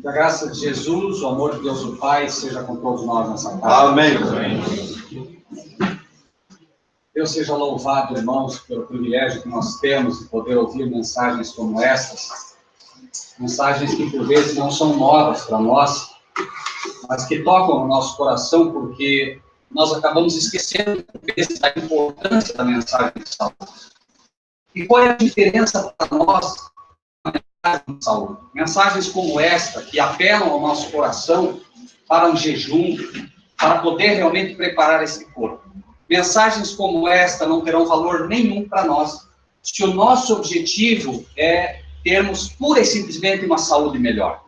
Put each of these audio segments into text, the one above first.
Que a graça de Jesus, o amor de Deus o Pai, seja com todos nós nessa tarde. Amém. Deus seja louvado, irmãos, pelo privilégio que nós temos de poder ouvir mensagens como essas. Mensagens que, por vezes, não são novas para nós, mas que tocam no nosso coração, porque nós acabamos esquecendo, por vezes, da importância da mensagem de saúde. E qual é a diferença para nós da mensagem de saúde? Mensagens como esta, que apelam ao nosso coração para um jejum, para poder realmente preparar esse corpo. Mensagens como esta não terão valor nenhum para nós, se o nosso objetivo é termos pura e simplesmente uma saúde melhor.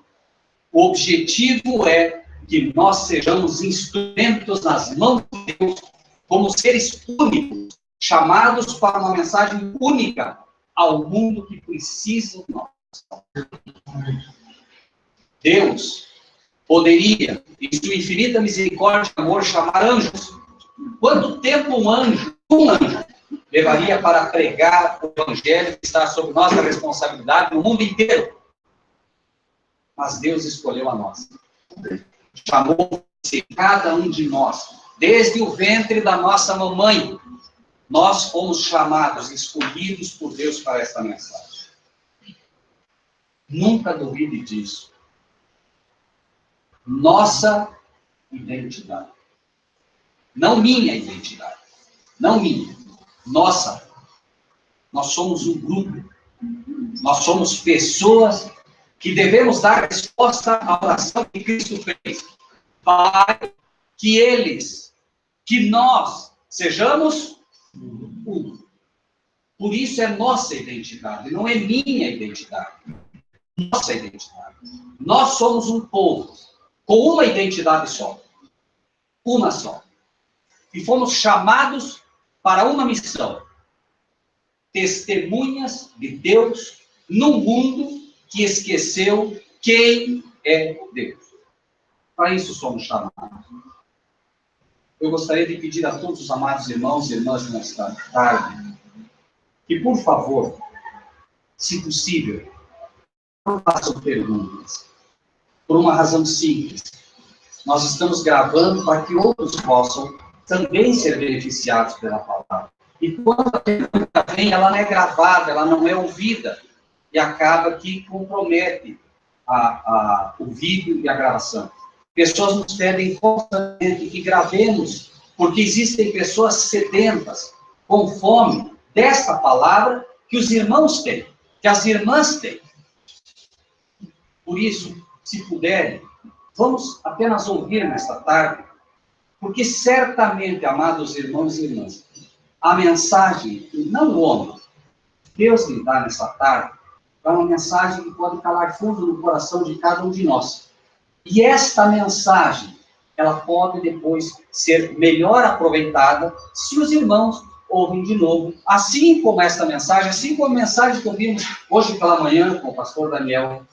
O objetivo é que nós sejamos instrumentos nas mãos de Deus, como seres únicos, chamados para uma mensagem única ao mundo que precisa de nós. Deus poderia, em sua infinita misericórdia e amor, chamar anjos. Quanto tempo um anjo, levaria para pregar o evangelho que está sob nossa responsabilidade no mundo inteiro? Mas Deus escolheu a nós. Chamou-se cada um de nós, desde o ventre da nossa mamãe. Nós fomos chamados, escolhidos por Deus para esta mensagem. Nunca duvide disso. Nossa identidade. Não minha identidade. Não minha. Nossa. Nós somos um grupo. Nós somos pessoas que devemos dar resposta à oração que Cristo fez. Pai, que nós sejamos um. Por isso é nossa identidade, não é minha identidade. Nossa identidade. Nós somos um povo com uma identidade só. Uma só. E fomos chamados para uma missão. Testemunhas de Deus num mundo que esqueceu quem é Deus. Para isso somos chamados. Eu gostaria de pedir a todos os amados irmãos e irmãs nesta tarde que, por favor, se possível, não façam perguntas. Por uma razão simples. Nós estamos gravando para que outros possam também ser beneficiados pela palavra. E quando a pergunta vem, ela não é gravada, ela não é ouvida. E acaba que compromete o vídeo e a gravação. Pessoas nos pedem constantemente que gravemos, porque existem pessoas sedentas, com fome, desta palavra que os irmãos têm, que as irmãs têm. Por isso, se puderem, vamos apenas ouvir nesta tarde, porque certamente, amados irmãos e irmãs, a mensagem que não o homem, Deus lhe dá nessa tarde, é uma mensagem que pode calar fundo no coração de cada um de nós. E esta mensagem, ela pode depois ser melhor aproveitada se os irmãos ouvem de novo, assim como esta mensagem, assim como a mensagem que ouvimos hoje pela manhã com o pastor Daniel.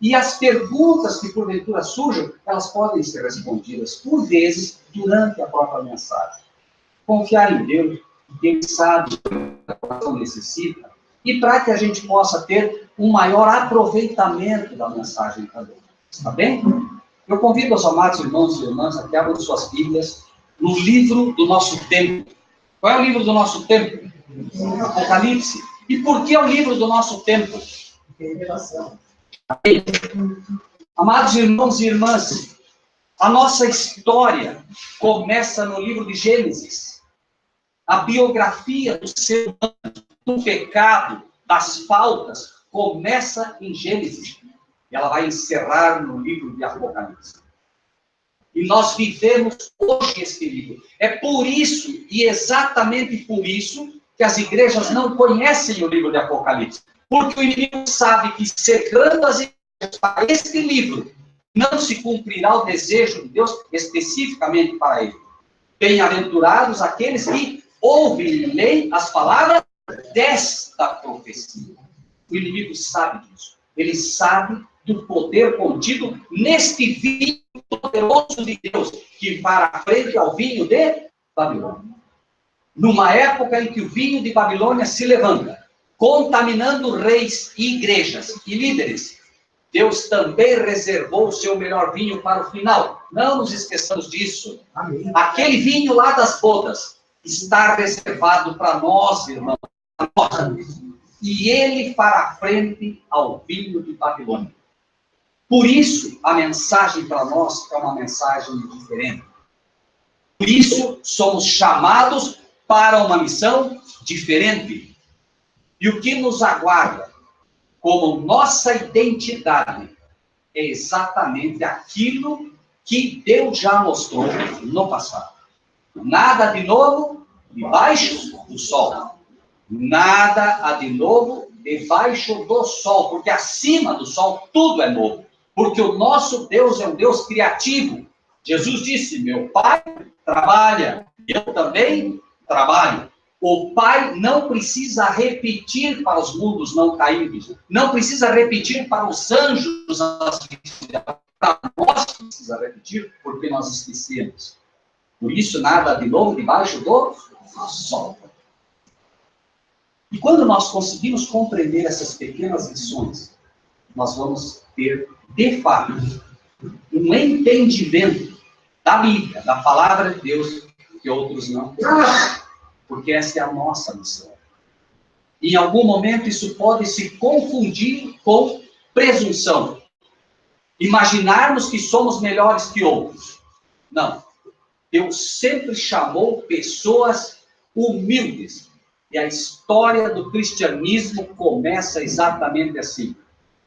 E as perguntas que porventura surjam, elas podem ser respondidas por vezes durante a própria mensagem. Confiar em Deus, que Ele sabe o que a coração necessita, e para que a gente possa ter um maior aproveitamento da mensagem também. Está bem? Eu convido os amados irmãos e irmãs a que abram suas Bíblias no livro do nosso tempo. Qual é o livro do nosso tempo? Apocalipse. E por que é o livro do nosso tempo? Revelação. Amados irmãos e irmãs, a nossa história começa no livro de Gênesis. A biografia do ser humano, do pecado, das faltas, começa em Gênesis. E ela vai encerrar no livro de Apocalipse. E nós vivemos hoje esse livro. É por isso, e exatamente por isso, que as igrejas não conhecem o livro de Apocalipse. Porque o inimigo sabe que, cegando as igrejas para este livro, não se cumprirá o desejo de Deus especificamente para ele. Bem-aventurados aqueles que ouvem e leem as palavras desta profecia. O inimigo sabe disso. Ele sabe do poder contido neste vinho poderoso poderoso de Deus que para frente ao vinho de Babilônia. Numa época em que o vinho de Babilônia se levanta, contaminando reis e igrejas e líderes, Deus também reservou o seu melhor vinho para o final. Não nos esqueçamos disso. Amém. Aquele vinho lá das bodas está reservado para nós, irmãos. E ele fará frente ao vinho de Babilônia. Por isso, a mensagem para nós é uma mensagem diferente. Por isso, somos chamados para uma missão diferente. E o que nos aguarda como nossa identidade é exatamente aquilo que Deus já mostrou no passado. Nada de novo debaixo do sol. Nada há de novo debaixo do sol, porque acima do sol tudo é novo. Porque o nosso Deus é um Deus criativo. Jesus disse, meu Pai trabalha, eu também trabalho. O Pai não precisa repetir para os mundos não caídos, não precisa repetir para os anjos, para nós precisa repetir, porque nós esquecemos. Por isso, nada de novo debaixo do sol. E quando nós conseguimos compreender essas pequenas lições, nós vamos ter, de fato, um entendimento da Bíblia, da palavra de Deus, que outros não têm. Porque essa é a nossa missão. E em algum momento isso pode se confundir com presunção. Imaginarmos que somos melhores que outros. Não. Deus sempre chamou pessoas humildes. E a história do cristianismo começa exatamente assim.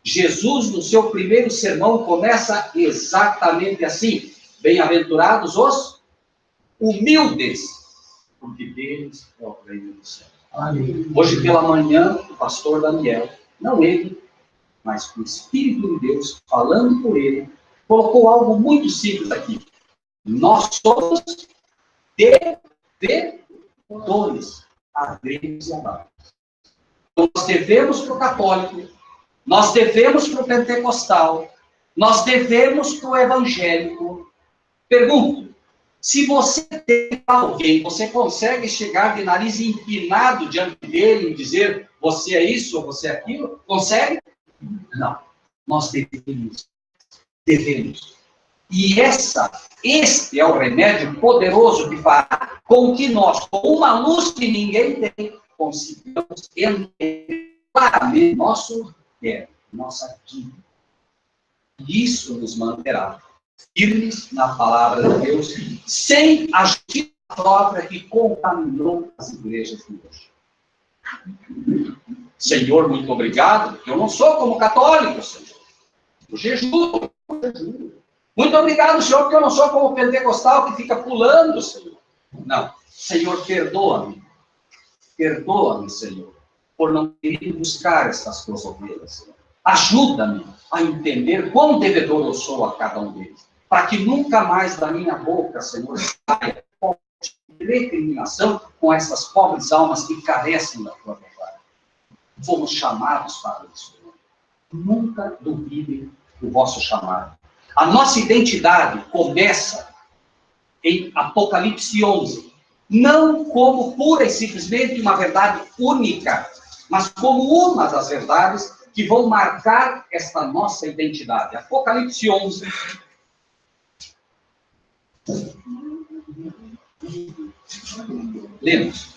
Jesus, no seu primeiro sermão, começa exatamente assim. Bem-aventurados os humildes, porque deles é o reino do céu. Amém. Hoje pela manhã, o pastor Daniel, não ele, mas o Espírito de Deus, falando por ele, colocou algo muito simples aqui. Nós somos devedores a Deus e a nós. Nós devemos para o católico, nós devemos para o pentecostal, nós devemos para o evangélico. Pergunto, se você tem alguém, você consegue chegar de nariz empinado diante dele e dizer, você é isso ou você é aquilo? Consegue? Não. Nós devemos. E este é o remédio poderoso que fará com que nós, com uma luz que ninguém tem, consigamos entender claramente nosso nossa vida. E isso nos manterá firmes na palavra de Deus, sem a justiça própria que contaminou as igrejas de hoje. Senhor, muito obrigado. Eu não sou como católico, Senhor. Eu jejuo. Muito obrigado, Senhor, porque eu não sou como pentecostal que fica pulando, Senhor. Não. Senhor, perdoa-me. Perdoa-me, Senhor, por não querer buscar essas tuas ovelhas, Senhor. Ajuda-me a entender quão devedor eu sou a cada um deles, para que nunca mais da minha boca, Senhor, saia recriminação com essas pobres almas que carecem da tua verdade. Fomos chamados para isso, Senhor. Nunca duvidem do vosso chamado. A nossa identidade começa em Apocalipse 11, não como pura e simplesmente uma verdade única, mas como uma das verdades que vão marcar esta nossa identidade. Apocalipse 11. Lemos.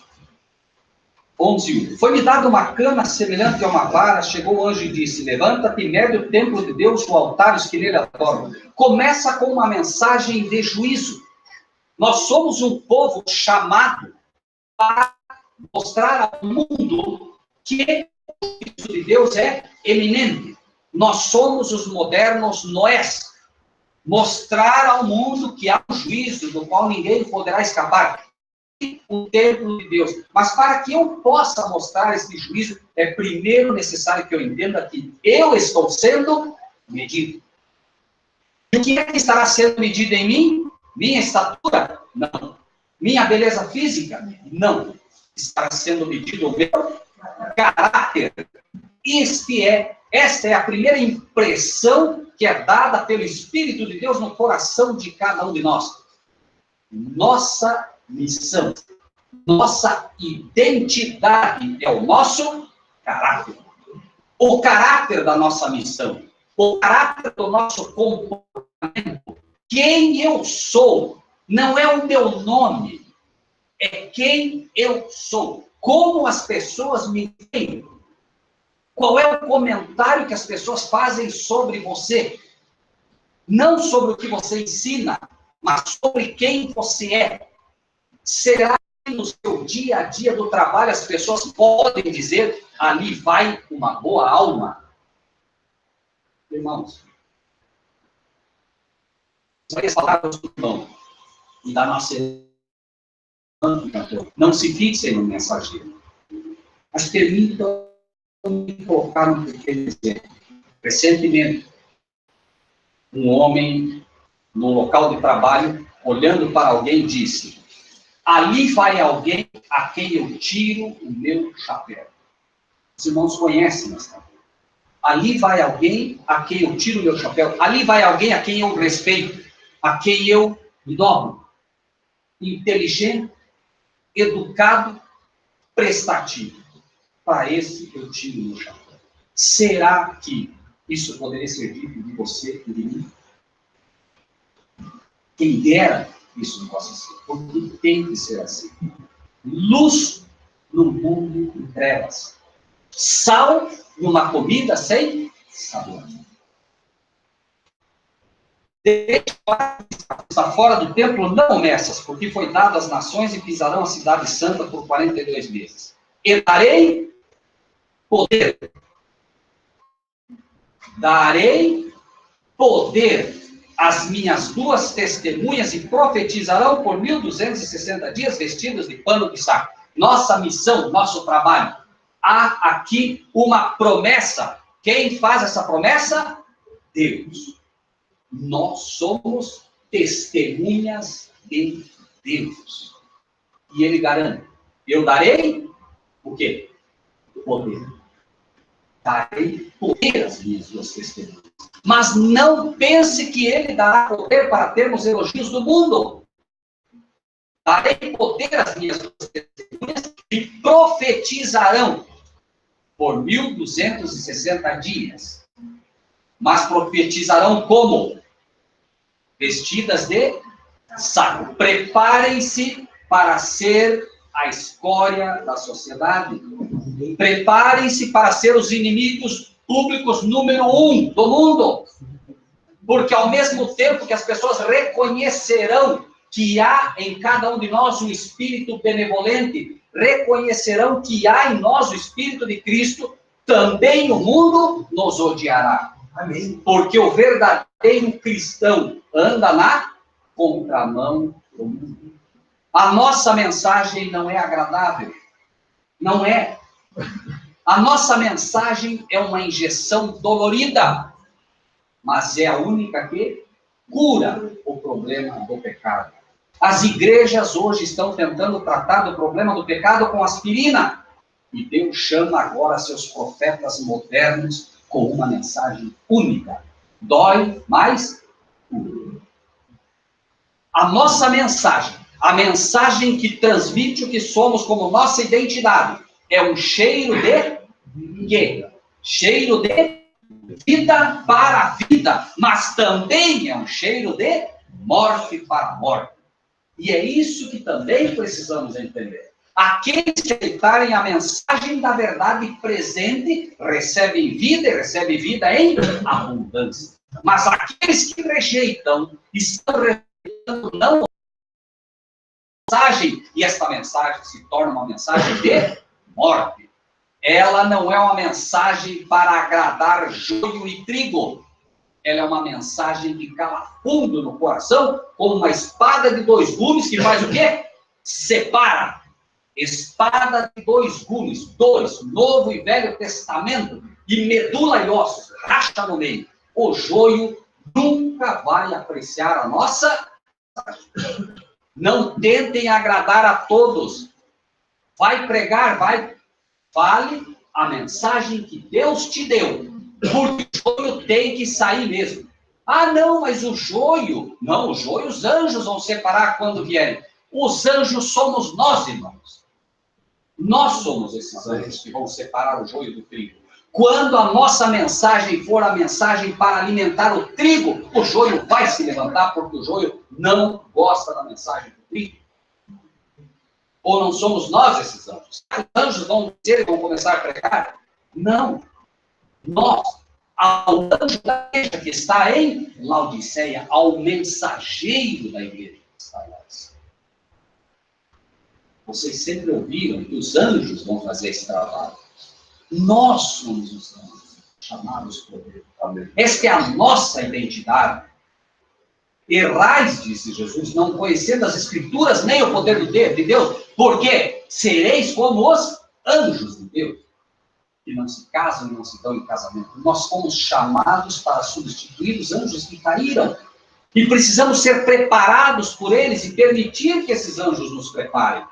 11:1. Foi-me dada uma cana semelhante a uma vara, chegou o anjo e disse, levanta-te e mede o templo de Deus, o altar, os que nele adoram. Começa com uma mensagem de juízo. Nós somos um povo chamado para mostrar ao mundo que o juízo de Deus é eminente. Nós somos os modernos Noés. Mostrar ao mundo que há um juízo do qual ninguém poderá escapar. O templo de Deus. Mas para que eu possa mostrar esse juízo, é primeiro necessário que eu entenda que eu estou sendo medido. E o que é que estará sendo medido em mim? Minha estatura? Não. Minha beleza física? Não. Estará sendo medido o meu caráter. Esta é a primeira impressão que é dada pelo Espírito de Deus no coração de cada um de nós. Nossa missão, nossa identidade é o nosso caráter. O caráter da nossa missão, o caráter do nosso comportamento. Quem eu sou não é o meu nome, é quem eu sou. Como as pessoas me veem. Qual é o comentário que as pessoas fazem sobre você? Não sobre o que você ensina, mas sobre quem você é. Será que no seu dia a dia do trabalho as pessoas podem dizer, ali vai uma boa alma? Irmãos, as palavras do irmão e da nossa não se fixem no mensageiro, mas permitam me colocar um pequeno exemplo. Recentemente, um homem no local de trabalho, olhando para alguém, disse: ali vai alguém a quem eu tiro o meu chapéu. Os irmãos conhecem essa. Ali vai alguém a quem eu tiro o meu chapéu. Ali vai alguém a quem eu respeito, a quem eu me dobro. Inteligente, educado, prestativo. Para esse eu tiro o meu chapéu. Será que isso poderia ser dito de você e de mim? Quem dera isso não possa ser, porque tem que ser assim. Luz no mundo em trevas. Sal numa comida sem sabor. Está fora do templo, não meças, porque foi dado às nações e pisarão a cidade santa por 42 meses. E darei poder. Darei poder às minhas duas testemunhas e profetizarão por 1260 dias vestidos de pano de saco. Nossa missão, nosso trabalho. Há aqui uma promessa. Quem faz essa promessa? Deus. Nós somos testemunhas de Deus. E Ele garante. Eu darei o quê? O poder. Darei poder às minhas duas testemunhas. Mas não pense que Ele dará poder para termos elogios do mundo. Darei poder às minhas duas testemunhas e profetizarão por 1260 dias. Mas profetizarão como? Vestidas de saco. Preparem-se para ser a escória da sociedade. Preparem-se para ser os inimigos públicos número 1 do mundo. Porque ao mesmo tempo que as pessoas reconhecerão que há em cada um de nós um espírito benevolente, reconhecerão que há em nós o espírito de Cristo, também o mundo nos odiará. Amém. Porque o verdadeiro cristão anda na contramão do mundo. A nossa mensagem não é agradável. Não é. A nossa mensagem é uma injeção dolorida, mas é a única que cura o problema do pecado. As igrejas hoje estão tentando tratar do problema do pecado com aspirina. E Deus chama agora seus profetas modernos com uma mensagem única. Dói, mas cura. A nossa mensagem, a mensagem que transmite o que somos como nossa identidade, é um cheiro de quê? Cheiro de vida para a vida, mas também é um cheiro de morte para a morte. E é isso que também precisamos entender. Aqueles que aceitarem a mensagem da verdade presente, recebem vida e recebem vida em abundância. Mas aqueles que rejeitam, estão rejeitando não a mensagem, e esta mensagem se torna uma mensagem de morte. Ela não é uma mensagem para agradar joio e trigo. Ela é uma mensagem que cala fundo no coração, como uma espada de 2 gumes que faz o quê? Separa. Espada de 2 gumes, 2, Novo e Velho Testamento, e medula e ossos, racha no meio. O joio nunca vai apreciar a nossa. Não tentem agradar a todos. Vai pregar, fale a mensagem que Deus te deu, porque o joio tem que sair mesmo. Ah, não, mas o joio... Não, o joio os anjos vão separar quando vierem. Os anjos somos nós, irmãos. Nós somos esses anjos que vão separar o joio do trigo. Quando a nossa mensagem for a mensagem para alimentar o trigo, o joio vai se levantar, porque o joio não gosta da mensagem do trigo. Ou não somos nós esses anjos? Os anjos vão dizer e vão começar a pregar? Não. Nós, ao anjo da igreja que está em Laodiceia, ao mensageiro da igreja que está em Laodiceia. Vocês sempre ouviram que os anjos vão fazer esse trabalho. Nós somos os anjos, chamados por Deus. Esta é a nossa identidade. Errais, disse Jesus, não conhecendo as Escrituras nem o poder de Deus, porque sereis como os anjos de Deus, que não se casam e não se dão em casamento. Nós fomos chamados para substituir os anjos que caíram. E precisamos ser preparados por eles e permitir que esses anjos nos preparem.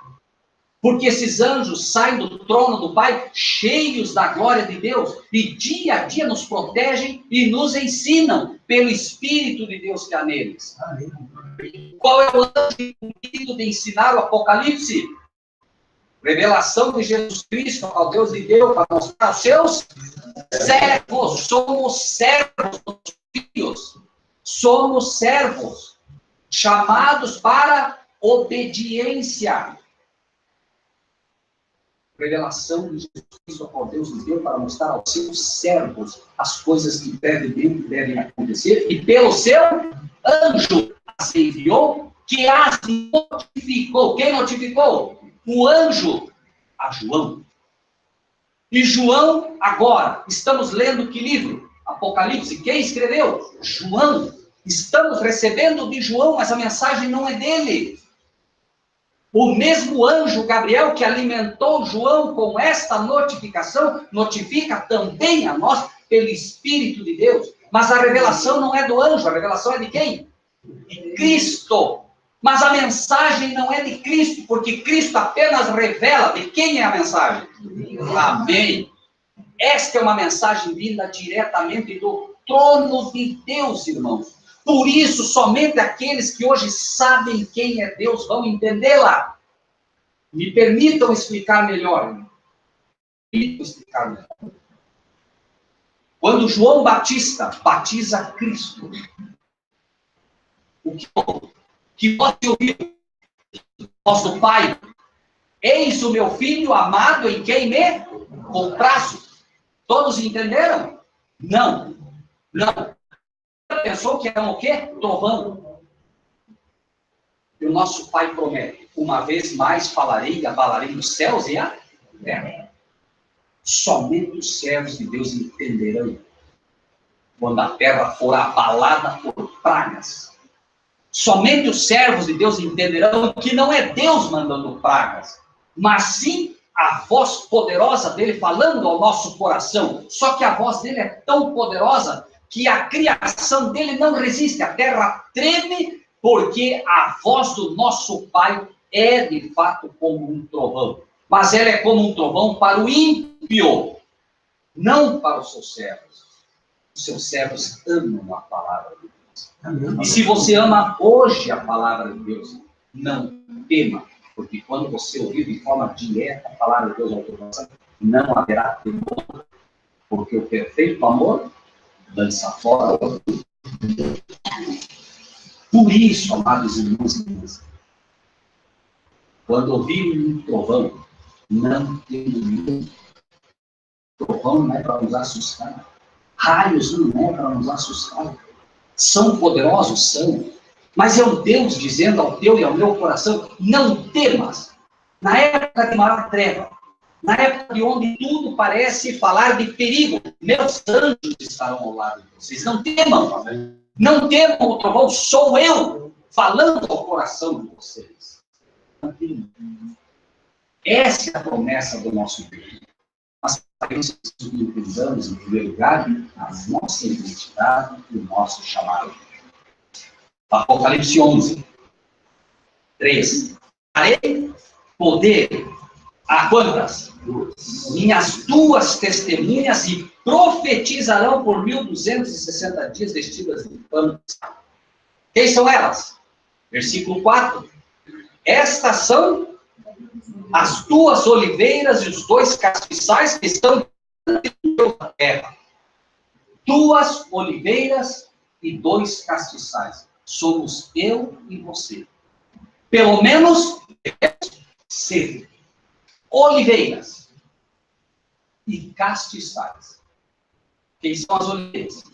Porque esses anjos saem do trono do Pai cheios da glória de Deus e dia a dia nos protegem e nos ensinam pelo Espírito de Deus que há neles. Amém. Qual é o anjo incumbido de ensinar o Apocalipse? Revelação de Jesus Cristo ao Deus de Deus para mostrar aos seus servos. Somos servos dos filhos. Somos servos chamados para obediência. Revelação de Jesus Cristo ao Deus de Deus para mostrar aos seus servos as coisas que devem acontecer, e pelo seu anjo as enviou, que as notificou. Quem notificou? O anjo a João. E João, agora, estamos lendo que livro? Apocalipse. Quem escreveu? João. Estamos recebendo de João, mas a mensagem não é dele. O mesmo anjo Gabriel que alimentou João com esta notificação, notifica também a nós pelo Espírito de Deus. Mas a revelação não é do anjo, a revelação é de quem? De Cristo. Mas a mensagem não é de Cristo, porque Cristo apenas revela. De quem é a mensagem? Amém. Esta é uma mensagem vinda diretamente do trono de Deus, irmãos. Por isso, somente aqueles que hoje sabem quem é Deus vão entendê-la. Me permitam explicar melhor. Quando João Batista batiza Cristo, o que você ouviu? Voz do Pai. Eis o meu filho amado em quem me comprazo. Todos entenderam? Não. Não. Pensou que eram o quê? Trovão. E o nosso Pai promete: uma vez mais falarei e abalarei os céus e a terra. Somente os servos de Deus entenderão quando a terra for abalada por pragas. Somente os servos de Deus entenderão que não é Deus mandando pragas, mas sim a voz poderosa dele falando ao nosso coração. Só que a voz dele é tão poderosa que a criação dele não resiste. A terra treme, porque a voz do nosso Pai é, de fato, como um trovão. Mas ela é como um trovão para o ímpio, não para os seus servos. Os seus servos amam a palavra de Deus. Amém. E se você ama hoje a palavra de Deus, não tema, porque quando você ouvir de forma direta a palavra de Deus ao teu coração, não haverá temor, porque o perfeito amor lança fora o orgulho. Por isso, amados irmãos e irmãs, quando ouvirem um trovão, não tenham medo. Trovão não é para nos assustar. Raios não é para nos assustar. São poderosos? São. Mas é um Deus dizendo ao teu e ao meu coração: não temas. Na época de maior treva, na época de onde tudo parece falar de perigo, meus anjos estarão ao lado de vocês. Não temam. Amém. Não temam o trovão, sou eu falando ao coração de vocês. Não temam. Essa é a promessa do nosso Deus. Mas para isso precisamos, em primeiro lugar, a nossa identidade e o nosso chamado. Apocalipse 11, 3. Darei poder A quantas? Minhas 2 testemunhas, e profetizarão por 1260 dias vestidas de pano. Quem são elas? Versículo 4. Estas são as 2 oliveiras e os 2 castiçais que estão na terra. 2 oliveiras e 2 castiçais. Somos eu e você. Pelo menos ser oliveiras e castiçais. Quem são as oliveiras?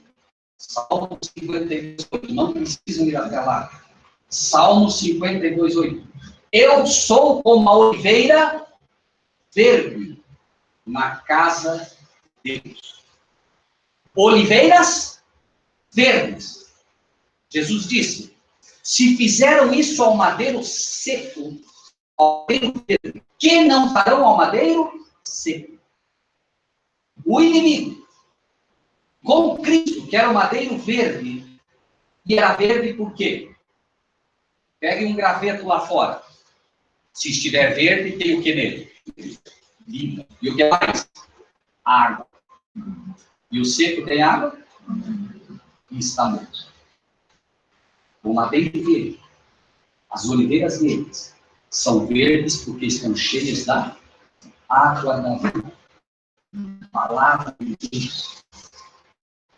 Salmo 52:8. Não precisam ir até lá. Salmo 52:8. Eu sou como a oliveira verde na casa de Deus. Oliveiras verdes. Jesus disse: se fizeram isso ao madeiro seco, ao madeiro verde, que não farão ao madeiro seco? O inimigo, com Cristo, que era o madeiro verde, e era verde por quê? Pegue um graveto lá fora. Se estiver verde, tem o que nele? Vida. E o que mais? Água. E o seco tem água? E está morto. O madeiro verde, as oliveiras verdes, são verdes porque estão cheias da água da vida. Palavra de Deus.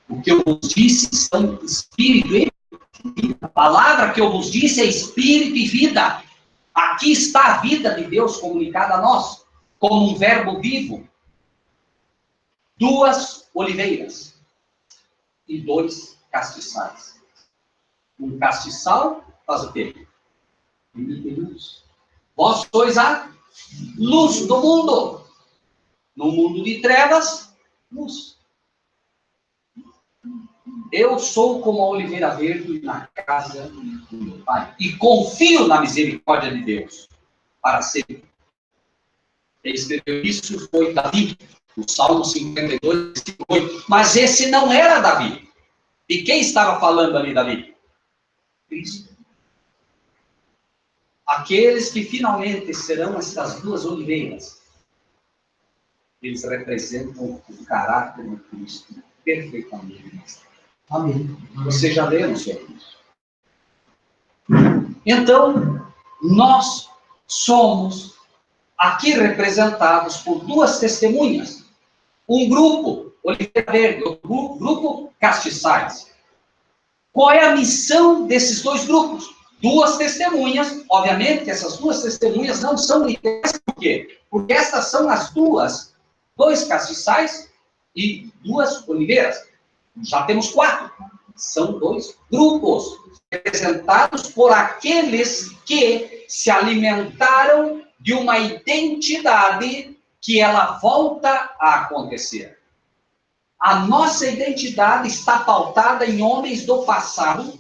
O que eu vos disse são espírito e vida. A palavra que eu vos disse é espírito e vida. Aqui está a vida de Deus comunicada a nós, como um verbo vivo. 2 oliveiras e 2 castiçais. Um castiçal faz o quê? Emite luz. Vós sois a luz do mundo. No mundo de trevas, luz. Eu sou como a oliveira verde na casa do meu Pai. E confio na misericórdia de Deus para sempre. Quem escreveu isso foi Davi, no Salmo 52, versículo 8. Mas esse não era Davi. E quem estava falando ali, Davi? Cristo. Aqueles que finalmente serão estas 2 oliveiras, eles representam o caráter de Cristo perfeitamente. Amém. Você já leu sobre isso? Então, nós somos aqui representados por 2 testemunhas. Um grupo, oliveira verde, outro grupo, castiçais. Qual é a missão desses 2 grupos? 2 testemunhas. Obviamente, essas 2 testemunhas não são literais. Por quê? Porque essas são as 2 castiçais e 2 oliveiras. Já temos 4. São 2 grupos, representados por aqueles que se alimentaram de uma identidade que ela volta a acontecer. A nossa identidade está pautada em homens do passado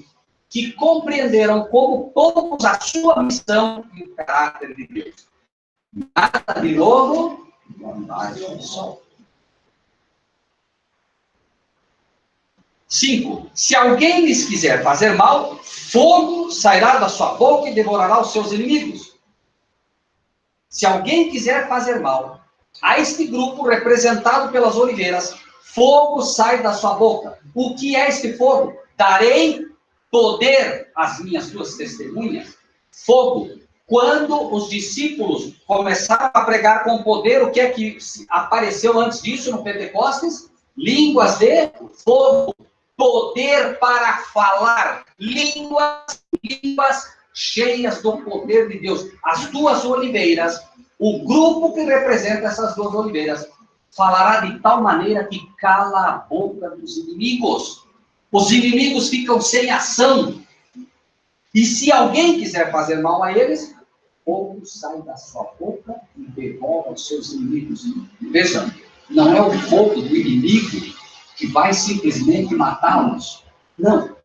que compreenderam como poucos a sua missão e o caráter de Deus. Nada de novo, bondade do sol. 5. Se alguém lhes quiser fazer mal, fogo sairá da sua boca e devorará os seus inimigos. Se alguém quiser fazer mal a este grupo representado pelas oliveiras, fogo sai da sua boca. O que é este fogo? Darei poder às minhas 2 testemunhas. Fogo. Quando os discípulos começaram a pregar com poder, o que é que apareceu antes disso no Pentecostes? Línguas de fogo. Poder para falar. Línguas cheias do poder de Deus. As 2 oliveiras, o grupo que representa essas 2 oliveiras, falará de tal maneira que cala a boca dos inimigos. Os inimigos ficam sem ação. E se alguém quiser fazer mal a eles, fogo sai da sua boca e devora os seus inimigos. Veja, não é o fogo do inimigo que vai simplesmente matá-los. Não.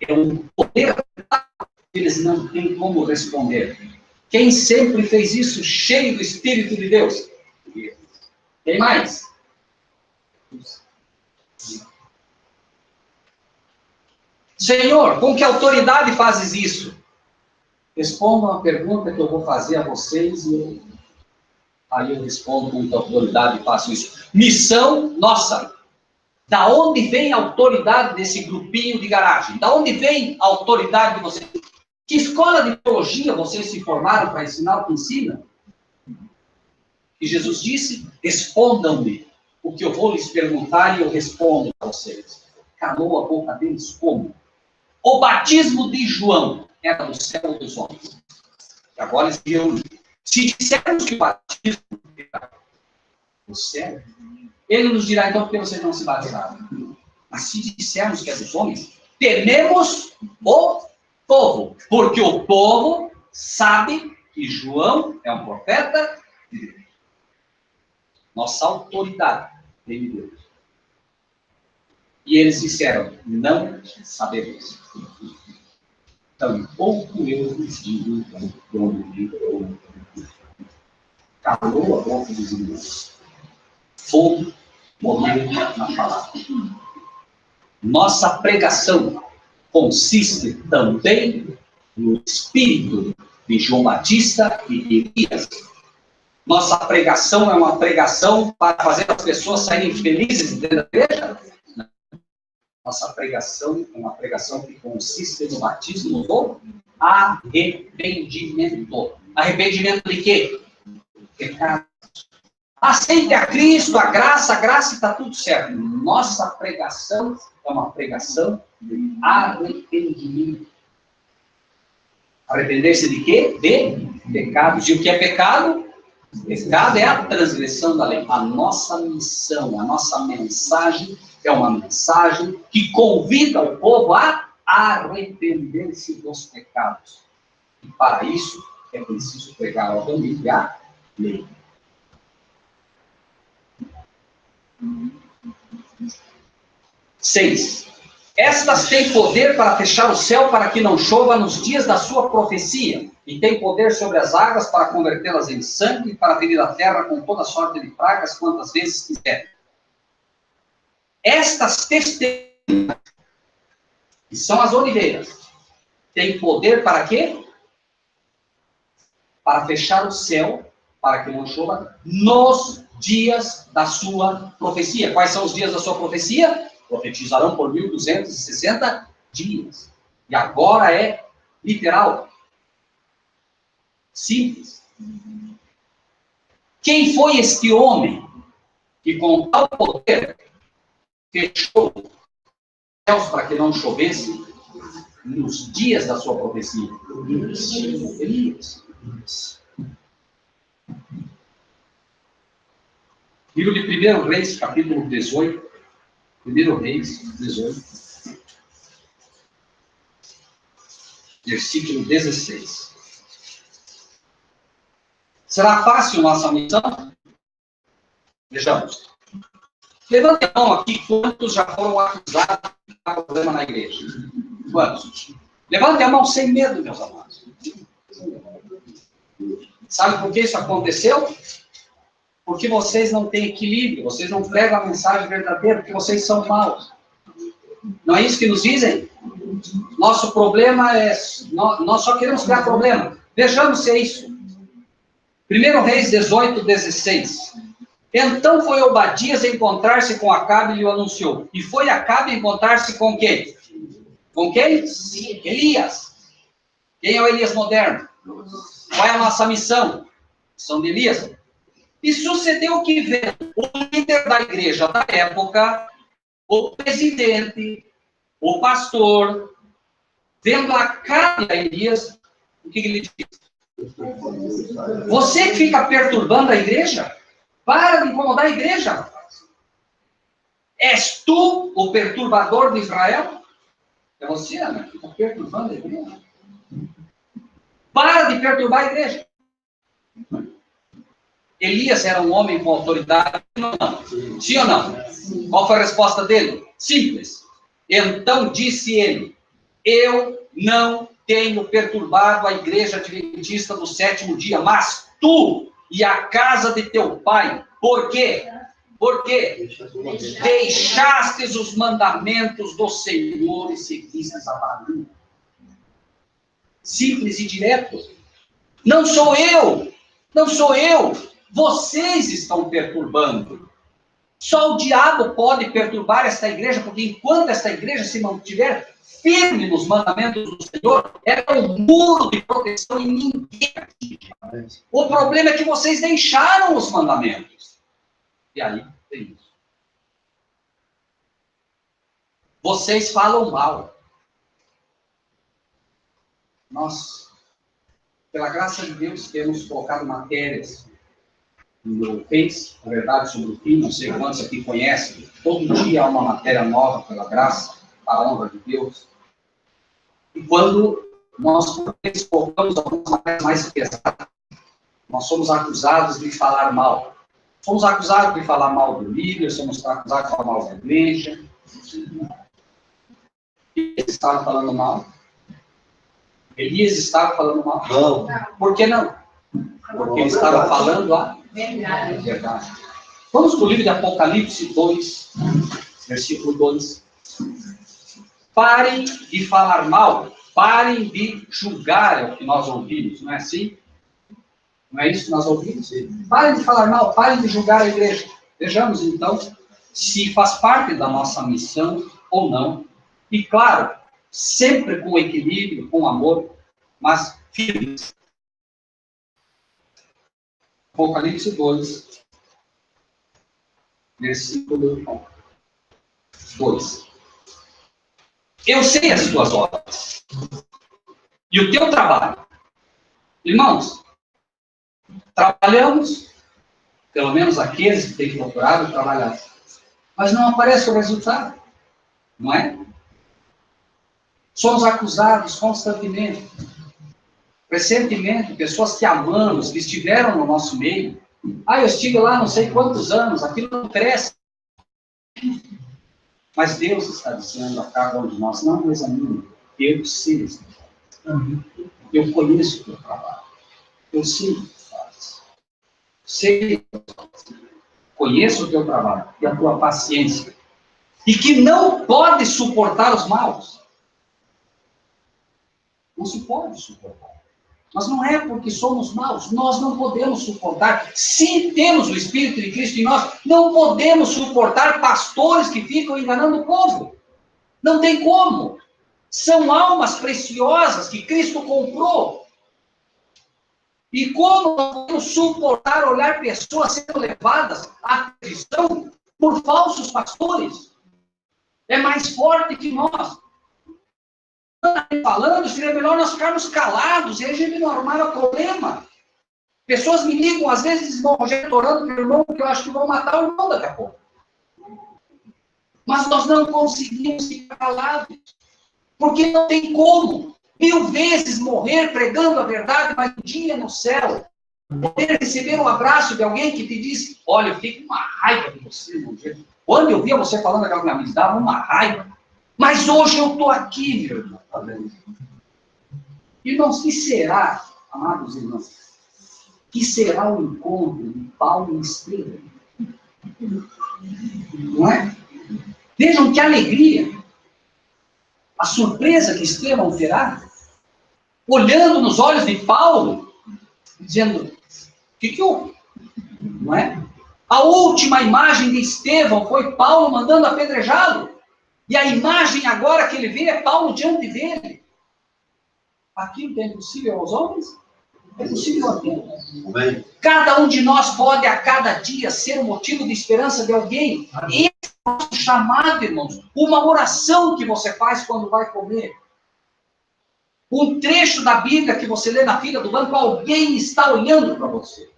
É um poder que eles não têm como responder. Quem sempre fez isso cheio do Espírito de Deus? Tem mais? Senhor, com que autoridade fazes isso? Respondam a pergunta que eu vou fazer a vocês e Aí eu respondo com muita autoridade e faço isso. Missão nossa. Da onde vem a autoridade desse grupinho de garagem? Da onde vem a autoridade de vocês? Que escola de teologia vocês se formaram para ensinar o que ensina? E Jesus disse, respondam-me o que eu vou lhes perguntar e eu respondo a vocês. Calou a boca deles como? O batismo de João era do céu ou dos homens? E agora eles viram. Se dissermos que o batismo era do céu, ele nos dirá, então, por que vocês não se batizaram? Mas se dissermos que é dos homens, tememos o povo, porque o povo sabe que João é um profeta de Deus. Nossa autoridade vem de Deus. E eles disseram, não sabemos. Então, pouco eu lhes digo, calou a boca dos irmãos. Fogo morreu na palavra. Nossa pregação consiste também no espírito de João Batista e de Elias. Nossa pregação é uma pregação para fazer as pessoas saírem felizes dentro da igreja? Não. Nossa pregação é uma pregação que consiste no batismo do arrependimento. Arrependimento de quê? Pecado. Aceite a Cristo, a graça está tudo certo. Nossa pregação é uma pregação de arrependimento. Arrepender-se de quê? De pecados. E o que é pecado? Pecado é a transgressão da lei. A nossa missão, a nossa mensagem é uma mensagem que convida o povo a arrepender-se dos pecados. E para isso é preciso pregar obviamente a lei. 6. Estas têm poder para fechar o céu para que não chova nos dias da sua profecia, e têm poder sobre as águas para convertê-las em sangue, para ferir a terra com toda sorte de pragas, quantas vezes quiserem. Estas testemunhas, que são as oliveiras, têm poder para quê? Para fechar o céu, para que não chova, nos dias da sua profecia. Quais são os dias da sua profecia? Profetizarão por 1260 dias. E agora é literal. Simples. Quem foi este homem que com tal poder fechou os céus para que não chovesse nos dias da sua profecia? Elias. Livro de 1 Reis, capítulo 18. 1 Reis, 18. Versículo 16. Será fácil nossa missão? Vejamos. Levante a mão aqui quantos já foram acusados de problema na igreja. Quantos? Levante a mão sem medo, meus amados. Sabe por que isso aconteceu? Porque vocês não têm equilíbrio, vocês não pregam a mensagem verdadeira, porque vocês são maus. Não é isso que nos dizem? Nosso problema é... Nós só queremos criar problema. Vejamos se é isso. 1 Reis 18, 16. Então foi Obadias encontrar-se com Acabe e lhe anunciou. E foi Acabe encontrar-se com quem? Com quem? Elias. Quem é o Elias moderno? Qual é a nossa missão? Missão de Elias. E sucedeu que vendo o líder da igreja da época, o presidente, o pastor, vendo Acabe a Elias, o que ele diz? Você que fica perturbando a igreja? Para de incomodar a igreja, rapaz. És tu o perturbador de Israel? É você, Ana, que está perturbando a igreja? Para de perturbar a igreja. Elias era um homem com autoridade, não? Sim ou não? Qual foi a resposta dele? Simples. Então disse ele, eu não tenho perturbado a igreja adventista do sétimo dia, mas tu e a casa de teu pai. Por quê? Porque deixastes os mandamentos do Senhor e seguistes a Baal. Simples e direto. Não sou eu. Vocês estão perturbando. Só o diabo pode perturbar esta igreja, porque enquanto esta igreja se mantiver firme nos mandamentos do Senhor, é um muro de proteção e ninguém atinge. O problema é que vocês deixaram os mandamentos. E aí tem isso. Vocês falam mal. Nós, pela graça de Deus, temos colocado matérias no Face, na verdade, sobre o fim, não sei quantos aqui conhecem. Todo dia há uma matéria nova, pela graça, para a honra de Deus. E quando nós colocamos algumas matérias mais pesadas, nós somos acusados de falar mal. Somos acusados de falar mal do líder, somos acusados de falar mal da igreja. Elias estava falando mal. Elias estava falando mal. Não. Por que não? Porque ele estava falando a verdade. Vamos para o livro de Apocalipse 2, versículo 2. Parem de falar mal, parem de julgar, é o que nós ouvimos, não é assim? Não é isso que nós ouvimos? Parem de falar mal, parem de julgar a igreja. Vejamos, então, se faz parte da nossa missão ou não. E, claro, sempre com equilíbrio, com amor, mas firmes. Apocalipse 2, versículo 2. Eu sei as tuas obras e o teu trabalho. Irmãos, trabalhamos, pelo menos aqueles que têm procurado trabalhar, mas não aparece o resultado, não é? Somos acusados constantemente. Recentemente, pessoas que amamos, que estiveram no nosso meio, eu estive lá não sei quantos anos, aquilo não cresce. Mas Deus está dizendo a cada um de nós, não examine, eu sei. Eu conheço o teu trabalho. Eu sei o que tu fazes. Sei, conheço o teu trabalho e a tua paciência. E que não pode suportar os maus. Não se pode suportar. Mas não é porque somos maus, nós não podemos suportar. Se temos o Espírito de Cristo em nós, não podemos suportar pastores que ficam enganando o povo. Não tem como. São almas preciosas que Cristo comprou. E como não podemos suportar olhar pessoas sendo levadas à perdição por falsos pastores? É mais forte que nós. Falando, seria melhor nós ficarmos calados e a gente não arrumar problema. Pessoas me ligam, às vezes, irmão Rogério, orando pelo irmão, porque eu acho que vão matar o irmão daqui a pouco. Mas nós não conseguimos ficar calados. Porque não tem como 1000 vezes morrer pregando a verdade, mas um dia no céu, poder receber um abraço de alguém que te diz, olha, eu fiquei com uma raiva de você, irmão Rogério. Quando eu via você falando aquela minha amizade, dava uma raiva. Mas hoje eu estou aqui, meu irmão. Irmãos, que será, amados irmãos, que será o encontro de Paulo e Estevão? Não é? Vejam que alegria, a surpresa que Estevão terá, olhando nos olhos de Paulo, dizendo, o que houve? Não é? A última imagem de Estevão foi Paulo mandando apedrejá-lo. E a imagem agora que ele vê é Paulo diante dele. Aquilo que é impossível aos homens, é possível a Deus. Cada um de nós pode, a cada dia, ser um motivo de esperança de alguém. Esse é o nosso chamado, irmãos. Uma oração que você faz quando vai comer. Um trecho da Bíblia que você lê na fila do banco, alguém está olhando para você.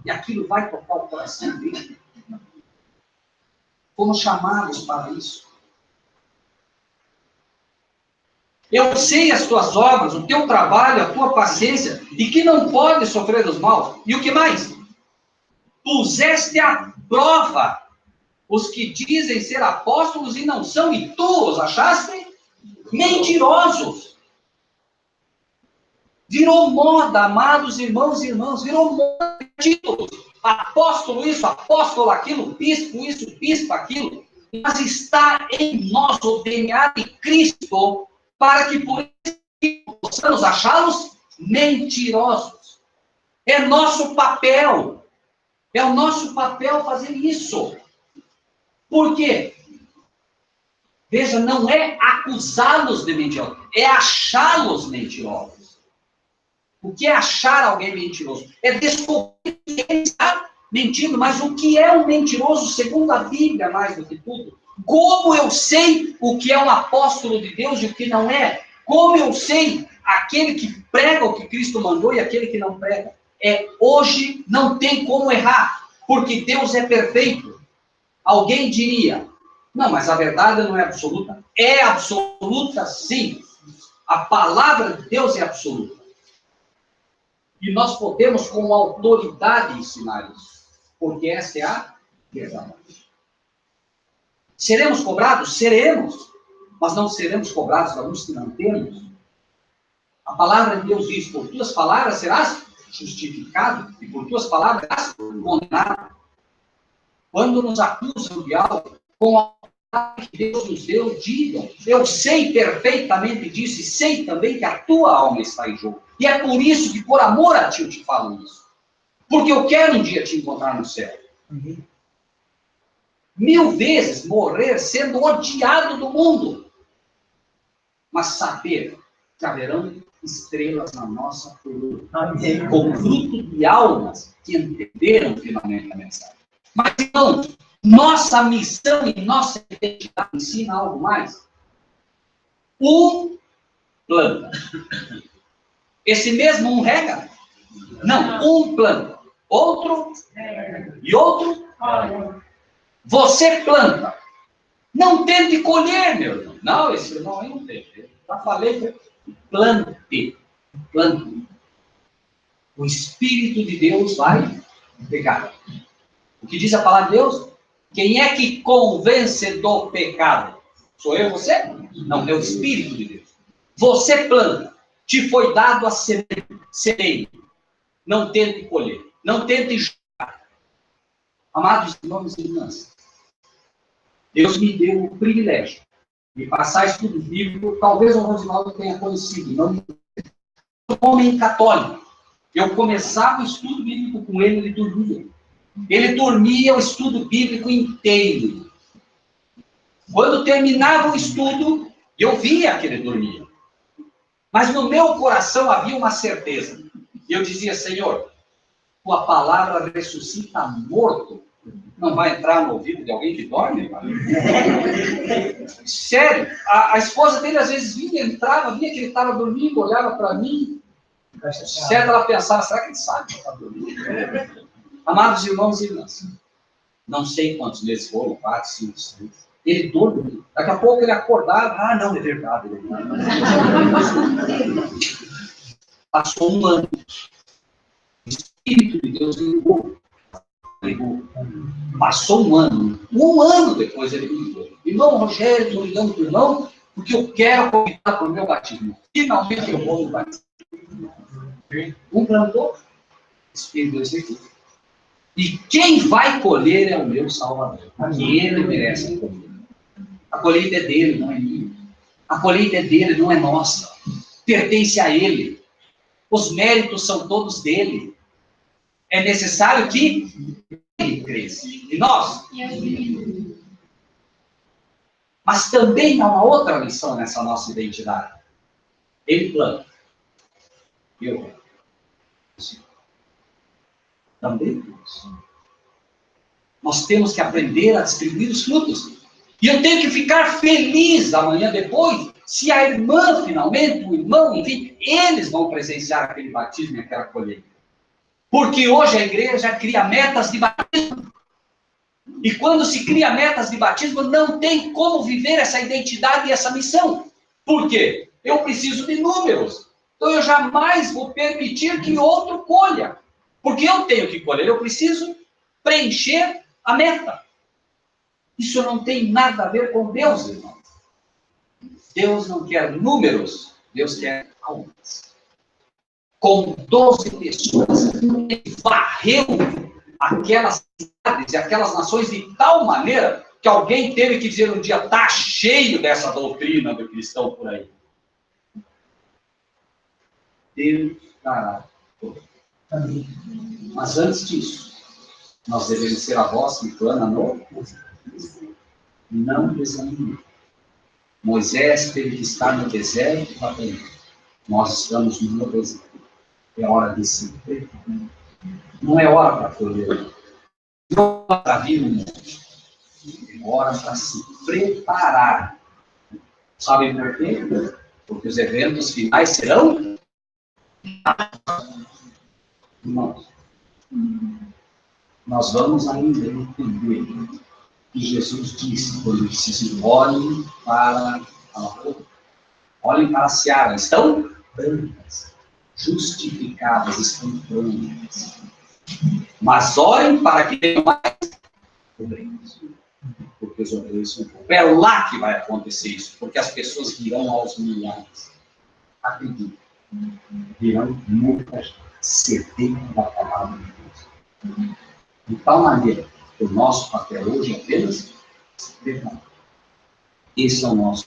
E aquilo vai tocar o coração dele. Fomos chamados para isso. Eu sei as tuas obras, o teu trabalho, a tua paciência, e que não pode sofrer os maus. E o que mais? Puseste à prova os que dizem ser apóstolos e não são, e tu os achaste mentirosos. Virou moda, amados irmãos e irmãs, virou moda de títulos. Apóstolo isso, apóstolo aquilo, bispo isso, bispo aquilo. Mas está em nós o DNA de Cristo, para que por isso possamos achá-los mentirosos. É nosso papel É o nosso papel fazer isso. Por quê? Veja, não é acusá-los de mentirosos, é achá-los mentirosos. O que é achar alguém mentiroso? É descobrir que ele está mentindo. Mas o que é um mentiroso, segundo a Bíblia, mais do que tudo? Como eu sei o que é um apóstolo de Deus e o que não é? Como eu sei aquele que prega o que Cristo mandou e aquele que não prega? Hoje não tem como errar, porque Deus é perfeito. Alguém diria, não, mas a verdade não é absoluta. É absoluta, sim. A palavra de Deus é absoluta. E nós podemos, com autoridade, ensinar isso. Porque essa é a verdade. Seremos cobrados? Seremos. Mas não seremos cobrados da luz que não temos. A palavra de Deus diz, por tuas palavras serás justificado, e por tuas palavras serás condenado. Quando nos acusam de algo, com a palavra que Deus nos deu, digam, eu sei perfeitamente disso, e sei também que a tua alma está em jogo. E é por isso que, por amor a ti, eu te falo isso. Porque eu quero um dia te encontrar no céu. 1000 vezes morrer sendo odiado do mundo. Mas saber que haverão estrelas na nossa coroa. Com fruto de almas que entenderam finalmente a mensagem. Mas, irmãos, nossa missão e nossa identidade ensina algo mais. Um planta. Esse mesmo um rega? Não, um planta. Outro e outro. Você planta. Não tente colher, meu irmão. Não, esse irmão aí não tem. Já falei, plante. Plante. O Espírito de Deus vai pegar. O que diz a palavra de Deus? Quem é que convence do pecado? Sou eu, você? Não, é o Espírito de Deus. Você planta. Te foi dado a semeia. Não tente colher. Não tente jogar. Amados irmãos e irmãs, Deus me deu o privilégio de passar estudo bíblico. Talvez o Rosinaldo tenha conhecido. Não, um homem católico. Eu começava o estudo bíblico com ele, ele dormia. Ele dormia o estudo bíblico inteiro. Quando terminava o estudo, eu via que ele dormia. Mas no meu coração havia uma certeza. Eu dizia, Senhor, tua palavra ressuscita morto. Não vai entrar no ouvido de alguém que dorme? Sério, a esposa dele às vezes vinha, entrava, via que ele estava dormindo, olhava para mim. Certo, ela pensava, será que ele sabe que está dormindo? Amados irmãos e irmãs, não sei quantos meses foram, 4, 5, 6. Ele dormiu. Daqui a pouco ele acordava, não, é verdade. Passou um ano. O Espírito de Deus ligou. Passou um ano. Um ano depois ele me ligou. Irmão Rogério, estou ligando para o irmão, porque eu quero convidar para o meu batismo. Finalmente eu vou no batismo. Um plantou, o Espírito de Deus ligou. E quem vai colher é o meu Salvador. Que ele merece a colheita. A colheita é dele, não é minha. A colheita é dele, não é nossa. Pertence a ele. Os méritos são todos dele. É necessário que ele cresça. E nós? Mas também há uma outra lição nessa nossa identidade. Ele planta. Eu quero. Também nós temos que aprender a distribuir os frutos. E eu tenho que ficar feliz amanhã depois, se a irmã, finalmente, o irmão, enfim, eles vão presenciar aquele batismo e aquela colheita. Porque hoje a igreja cria metas de batismo. E quando se cria metas de batismo, não tem como viver essa identidade e essa missão. Por quê? Eu preciso de números. Então eu jamais vou permitir que outro colha. Porque eu tenho que colher, eu preciso preencher a meta. Isso não tem nada a ver com Deus, irmão. Deus não quer números, Deus quer almas. Com 12 pessoas, ele varreu aquelas cidades e aquelas nações de tal maneira que alguém teve que dizer um dia, está cheio dessa doutrina do cristão por aí. Deus dará. Mas antes disso, Nós devemos ser a voz que clama no não desanime. Moisés teve que estar no deserto para aprender. Nós estamos no deserto. É hora de se preparar. Não é hora para colher. Não é hora para vir no mundo. É hora para se preparar. Sabe por quê? Porque os eventos finais serão... Irmãos, nós vamos ainda entender que Jesus disse, quando ele disse, olhem para a lavoura, olhem para a seara, estão brancas, justificadas, estão brancas. Mas olhem para que tenham mais obreiros, porque os obreiros são poucos. É lá que vai acontecer isso, porque as pessoas virão aos milhares. Acredite, virão muitas certezas da palavra de Deus. De tal maneira que o nosso papel hoje é apenas preparar. Esse é o nosso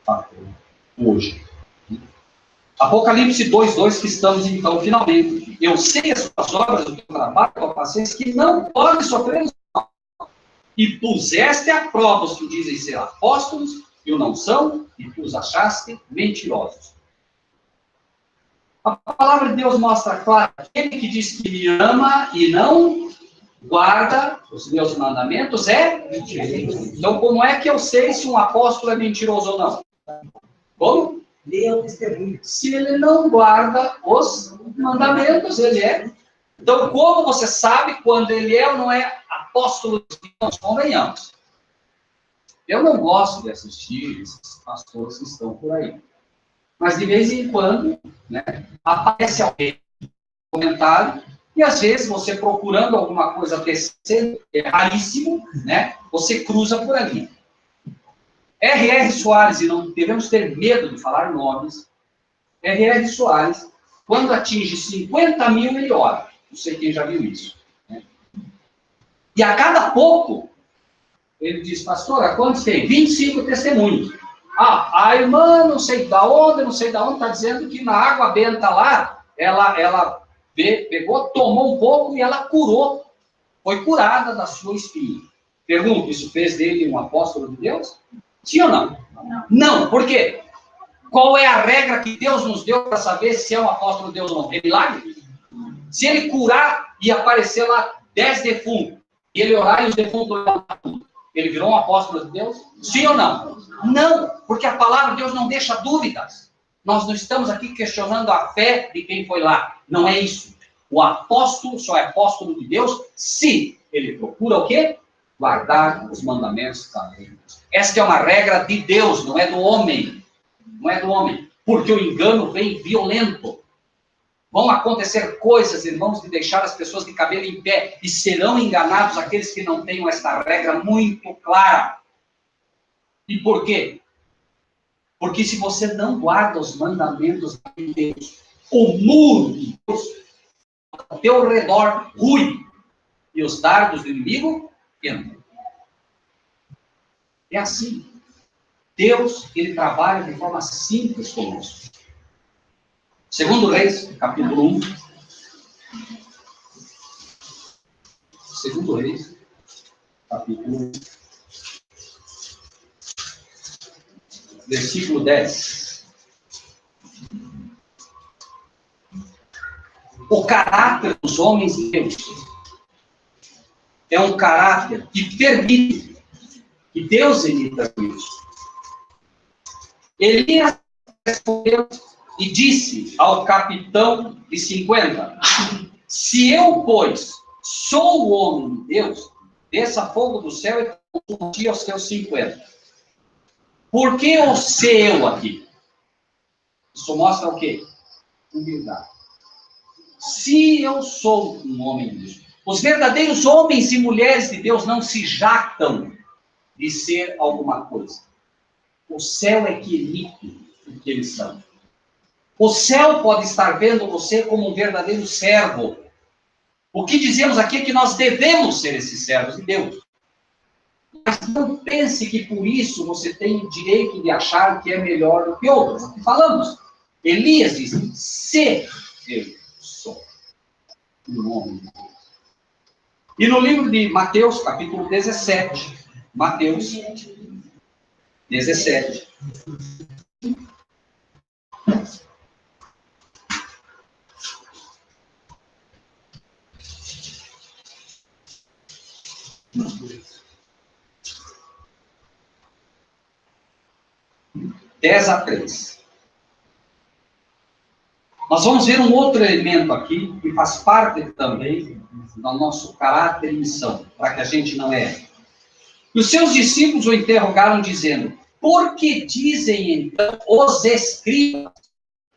papel hoje. Apocalipse 2:2, que estamos então finalmente. Eu sei as suas obras, o teu trabalho, a tua paciência, que não pode sofrer mal. E puseste à prova os que dizem ser apóstolos e o não são, e tu os achaste mentirosos. A palavra de Deus mostra claro, aquele que diz que me ama e não guarda os meus mandamentos é mentiroso. Então, como é que eu sei se um apóstolo é mentiroso ou não? Como? Se ele não guarda os mandamentos, ele é. Então, como você sabe quando ele é ou não é apóstolo de Deus? Convenhamos. Eu não gosto de assistir esses pastores que estão por aí. Mas, de vez em quando, né, aparece alguém no comentário, e às vezes você procurando alguma coisa decente, é raríssimo, né, você cruza por ali. R.R. Soares, e não devemos ter medo de falar nomes, R.R. Soares, quando atinge 50 mil, ele ora. Não sei quem já viu isso. Né? E a cada pouco, ele diz, pastora, quantos tem? 25 testemunhos. A irmã, não sei da onde, está dizendo que na água benta lá, ela pegou, tomou um pouco e ela curou. Foi curada da sua espinha. Pergunto, isso fez dele um apóstolo de Deus? Sim ou não? Não, por quê? Qual é a regra que Deus nos deu para saber se é um apóstolo de Deus ou não? É milagre? Se ele curar e aparecer lá 10 defuntos, e ele orar e os defuntos levantar tudo, ele virou um apóstolo de Deus? Sim ou não? Não, porque a palavra de Deus não deixa dúvidas. Nós não estamos aqui questionando a fé de quem foi lá. Não é isso. O apóstolo só é apóstolo de Deus se ele procura o quê? Guardar os mandamentos da lei. Esta é uma regra de Deus, não é do homem. Não é do homem. Porque o engano vem violento. Vão acontecer coisas, irmãos, de deixar as pessoas de cabelo em pé. E serão enganados aqueles que não tenham esta regra muito clara. E por quê? Porque se você não guarda os mandamentos de Deus, o muro de Deus ao teu redor rui. E os dardos do inimigo entram. É assim. Deus, ele trabalha de forma simples conosco. Segundo Reis, capítulo 1. Segundo Reis, capítulo 1. Versículo 10. O caráter dos homens de Deus é um caráter que permite que Deus imita isso. Elias respondeu e disse ao capitão de 50, se eu, pois, sou o homem de Deus, desça fogo do céu e consuma aos teus 50. Por que o seu aqui? Isso mostra o quê? Humildade. Se eu sou um homem de Deus, os verdadeiros homens e mulheres de Deus não se jactam de ser alguma coisa. O céu é que emite o que eles são. O céu pode estar vendo você como um verdadeiro servo. O que dizemos aqui é que nós devemos ser esses servos de Deus. Mas não pense que por isso você tem o direito de achar que é melhor do que outros. Falamos. Elias disse, se eu sou um homem de Deus. E no livro de Mateus, capítulo 17, Mateus 17. Dez a 3. Nós vamos ver um outro elemento aqui, que faz parte também do nosso caráter e missão, para que a gente não erre. E os seus discípulos o interrogaram, dizendo: por que dizem então os escribas,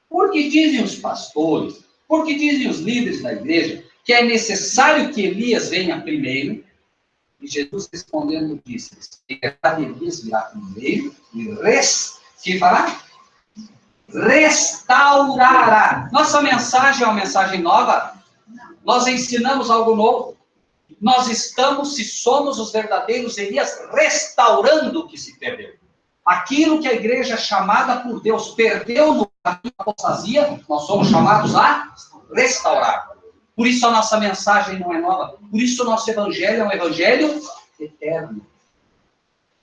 por que dizem os pastores, por que dizem os líderes da igreja, que é necessário que Elias venha primeiro? E Jesus respondendo disse: Elias virá primeiro e que fará? Restaurará. Nossa mensagem é uma mensagem nova? Nós ensinamos algo novo? Nós estamos, se somos os verdadeiros Elias, restaurando o que se perdeu. Aquilo que a igreja chamada por Deus perdeu no caminho da apostasia, nós somos chamados a restaurar. Por isso a nossa mensagem não é nova. Por isso o nosso evangelho é um evangelho eterno.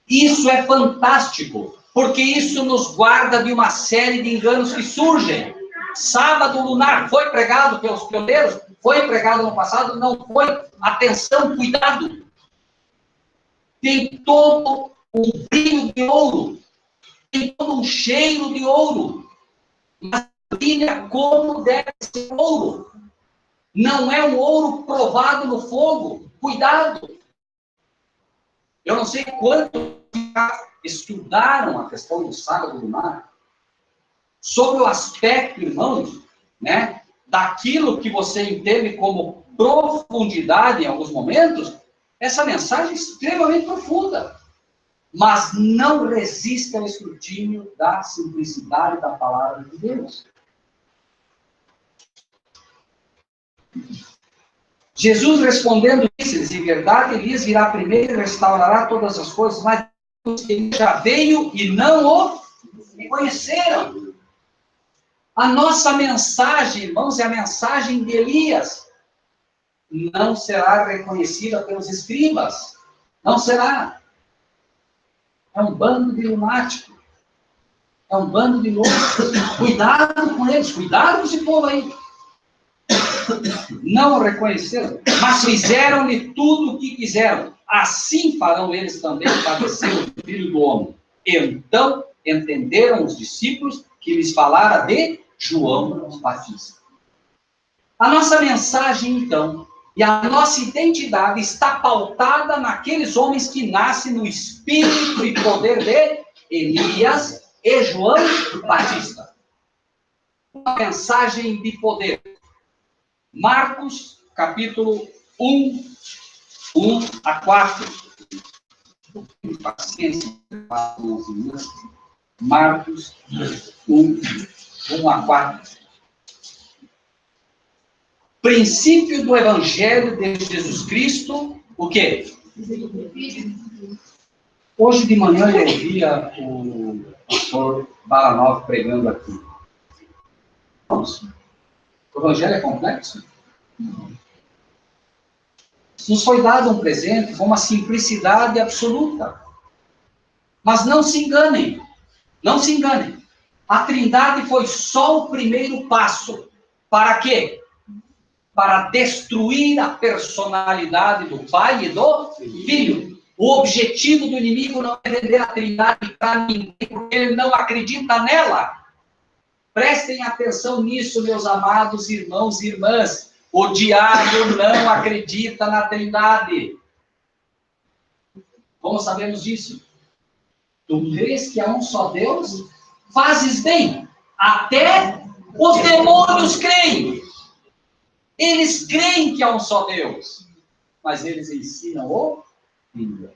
Isso é fantástico, porque isso nos guarda de uma série de enganos que surgem. Sábado lunar foi pregado pelos pioneiros? Foi pregado no passado? Não foi. Atenção, cuidado. Tem todo um brilho de ouro. Tem todo um cheiro de ouro. Mas brilha como deve ser ouro. Não é um ouro provado no fogo. Cuidado. Eu não sei quanto estudaram a questão do sábado lunar, sobre o aspecto, irmãos, né, daquilo que você entende como profundidade em alguns momentos. Essa mensagem é extremamente profunda, mas não resiste ao escrutínio da simplicidade da palavra de Deus. Jesus respondendo disse-lhes: em verdade, Elias virá primeiro e restaurará todas as coisas, mas ele já veio e não o reconheceram. A nossa mensagem, irmãos, é a mensagem de Elias. Não será reconhecida pelos escribas. Não será. É um bando de lunáticos. É um bando de loucos. Cuidado com eles. Cuidado com esse povo aí. Não o reconheceram, mas fizeram-lhe tudo o que quiseram. Assim farão eles também padecer o Filho do Homem. Então entenderam os discípulos que lhes falara de João Batista. A nossa mensagem, então, e a nossa identidade está pautada naqueles homens que nascem no espírito e poder de Elias e João Batista. Uma mensagem de poder. Marcos, capítulo 1, 1 a 4. Paciência. Marcos 1, 1 a 4. Princípio do Evangelho de Jesus Cristo, o quê? Hoje de manhã eu ouvia o pastor Baranov pregando aqui. Vamos. O Evangelho é complexo? Nos foi dado um presente com uma simplicidade absoluta. Mas não se enganem. Não se enganem. A Trindade foi só o primeiro passo. Para quê? Para destruir a personalidade do Pai e do Filho. O objetivo do inimigo não é vender a Trindade para ninguém, porque ele não acredita nela. Prestem atenção nisso, meus amados irmãos e irmãs. O diabo não acredita na Trindade. Como sabemos disso? Tu crês que há um só Deus? Fazes bem. Até os demônios creem. Eles creem que há um só Deus. Mas eles ensinam o engano.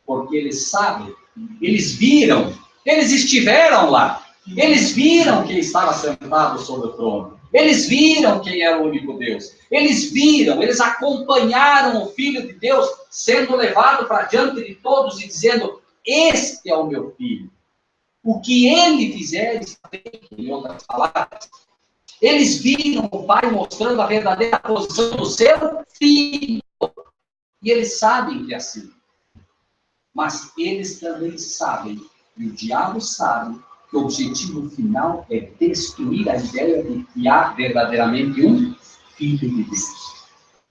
Porque eles sabem, eles viram, eles estiveram lá. Eles viram quem estava sentado sobre o trono. Eles viram quem era o único Deus. Eles viram, eles acompanharam o Filho de Deus sendo levado para diante de todos e dizendo: este é o meu Filho. O que ele fizer, está bem, em outras palavras. Eles viram o pai mostrando a verdadeira posição do seu filho. E eles sabem que é assim. Mas eles também sabem, e o diabo sabe, que o objetivo final é destruir a ideia de que há verdadeiramente um Filho de Deus.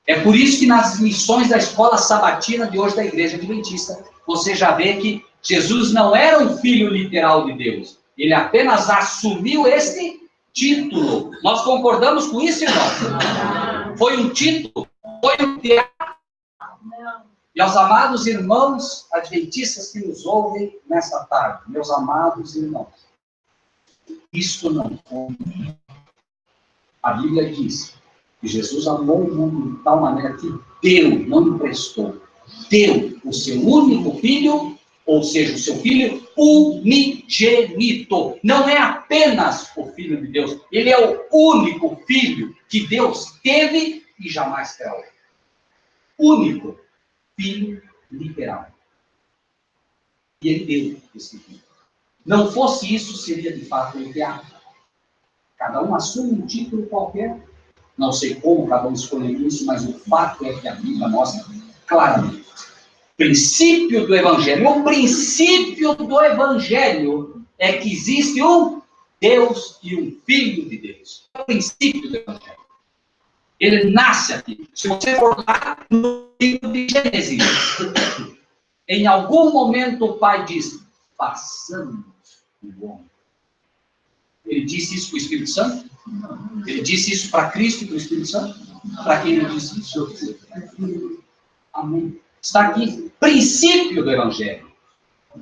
É por isso que nas lições da escola sabatina de hoje da Igreja Adventista, você já vê que Jesus não era um filho literal de Deus. Ele apenas assumiu este título. Nós concordamos com isso, irmão? Foi um título, foi um teatro. E aos amados irmãos adventistas que nos ouvem nesta tarde, meus amados irmãos, isto não foi. A Bíblia diz que Jesus amou o mundo de tal maneira que deu, não emprestou, deu o seu único filho, ou seja, o seu filho unigênito. Não é apenas o Filho de Deus, ele é o único filho que Deus teve e jamais terá. Único filho literal. E ele deu esse filho. Não fosse isso, seria de fato um teatro. Cada um assume um título qualquer. Não sei como cada um escolheu isso, mas o fato é que a Bíblia mostra claramente. Princípio do Evangelho. O princípio do Evangelho é que existe um Deus e um Filho de Deus. É o princípio do Evangelho. Ele nasce aqui. Se você for lá no livro de Gênesis, em algum momento o Pai diz, façamos o homem. Ele disse isso para o Espírito Santo? Ele disse isso para Cristo e para o Espírito Santo? Para quem ele disse isso? Amém. Está aqui, princípio do Evangelho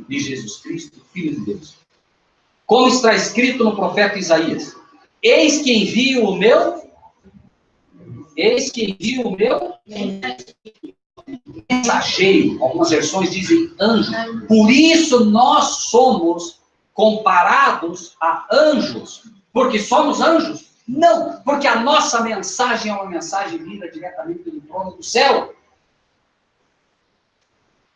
de Jesus Cristo, Filho de Deus. Como está escrito no profeta Isaías, eis que envio o meu mensageiro. Algumas versões dizem anjo. Por isso nós somos comparados a anjos. Porque somos anjos? Não, porque a nossa mensagem é uma mensagem vinda diretamente do trono do céu.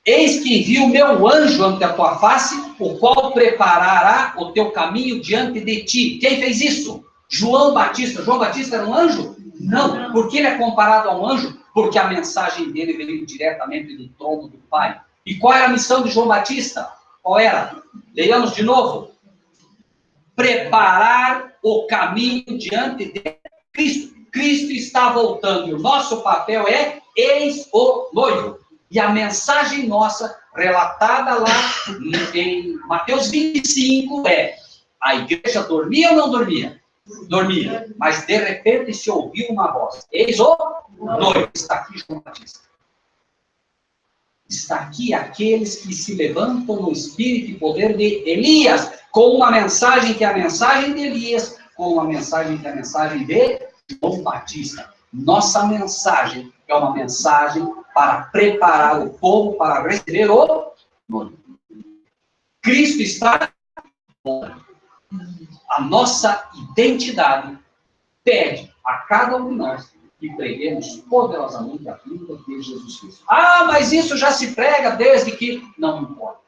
Eis que envio o meu anjo ante a tua face, o qual preparará o teu caminho diante de ti. Quem fez isso? João Batista. João Batista era um anjo? Não. Por que ele é comparado a um anjo? Porque a mensagem dele veio diretamente do trono do Pai. E qual era a missão de João Batista? Qual era? Leiamos de novo. Preparar o caminho diante de Cristo. Cristo está voltando. E o nosso papel é eis o noivo. E a mensagem nossa, relatada lá em Mateus 25, é: a igreja dormia ou não dormia? Dormia. Mas de repente se ouviu uma voz. Eis o noivo. Está aqui João Batista. Está aqui aqueles que se levantam no espírito e poder de Elias, com uma mensagem que é a mensagem de Elias, com uma mensagem que é a mensagem de João Batista. Nossa mensagem é uma mensagem para preparar o povo para receber o noivo. Cristo está. A nossa identidade pede a cada um de nós que preguemos poderosamente a vida de Jesus Cristo. Ah, mas isso já se prega desde que... Não importa.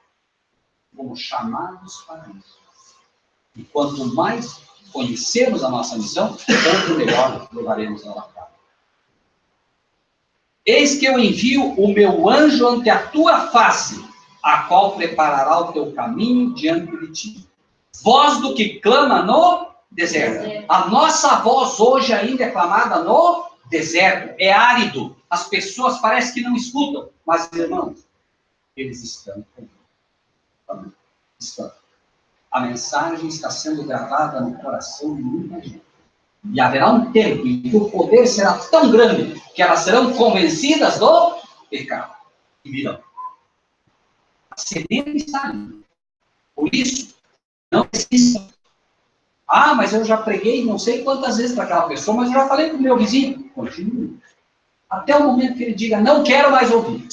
Fomos chamados para isso. E quanto mais conhecermos a nossa missão, tanto melhor levaremos ela a cabo. Eis que eu envio o meu anjo ante a tua face, a qual preparará o teu caminho diante de ti. Voz do que clama no deserto. A nossa voz hoje ainda é clamada no deserto. É árido. As pessoas parecem que não escutam. Mas, irmãos, eles estão. Estão. A mensagem está sendo gravada no coração de muita gente. E haverá um tempo em que o poder será tão grande que elas serão convencidas do pecado. E virão. A semente está ali. Por isso, não desista. Ah, mas eu já preguei não sei quantas vezes para aquela pessoa, mas eu já falei para o meu vizinho. Continue. Até o momento que ele diga, não quero mais ouvir.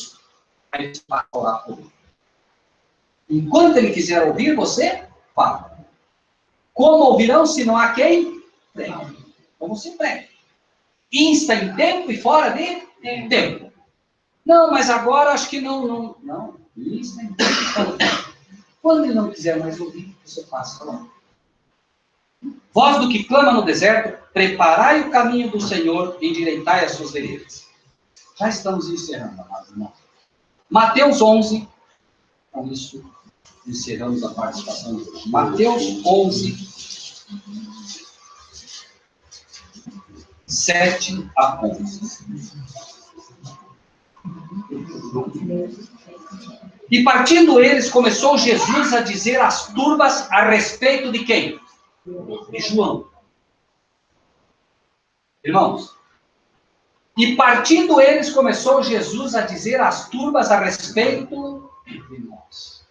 Aí você vai orar por ele. Enquanto ele quiser ouvir você, fala. Como ouvirão se não há quem? Pregue. Como se prega. Insta em tempo e fora de tempo. Não, mas agora acho que não. Não, insta em tempo e fora de tempo. Quando ele não quiser mais ouvir, você passa lá. Voz do que clama no deserto, preparai o caminho do Senhor, endireitai as suas veredas. Já estamos encerrando, amados irmãos. Mateus 11, com isso encerramos a participação de hoje. Mateus 11, 7 a 11. E partindo eles, começou Jesus a dizer às turbas a respeito de quem? De João. Irmãos, e partindo eles, começou Jesus a dizer às turbas a respeito de nós.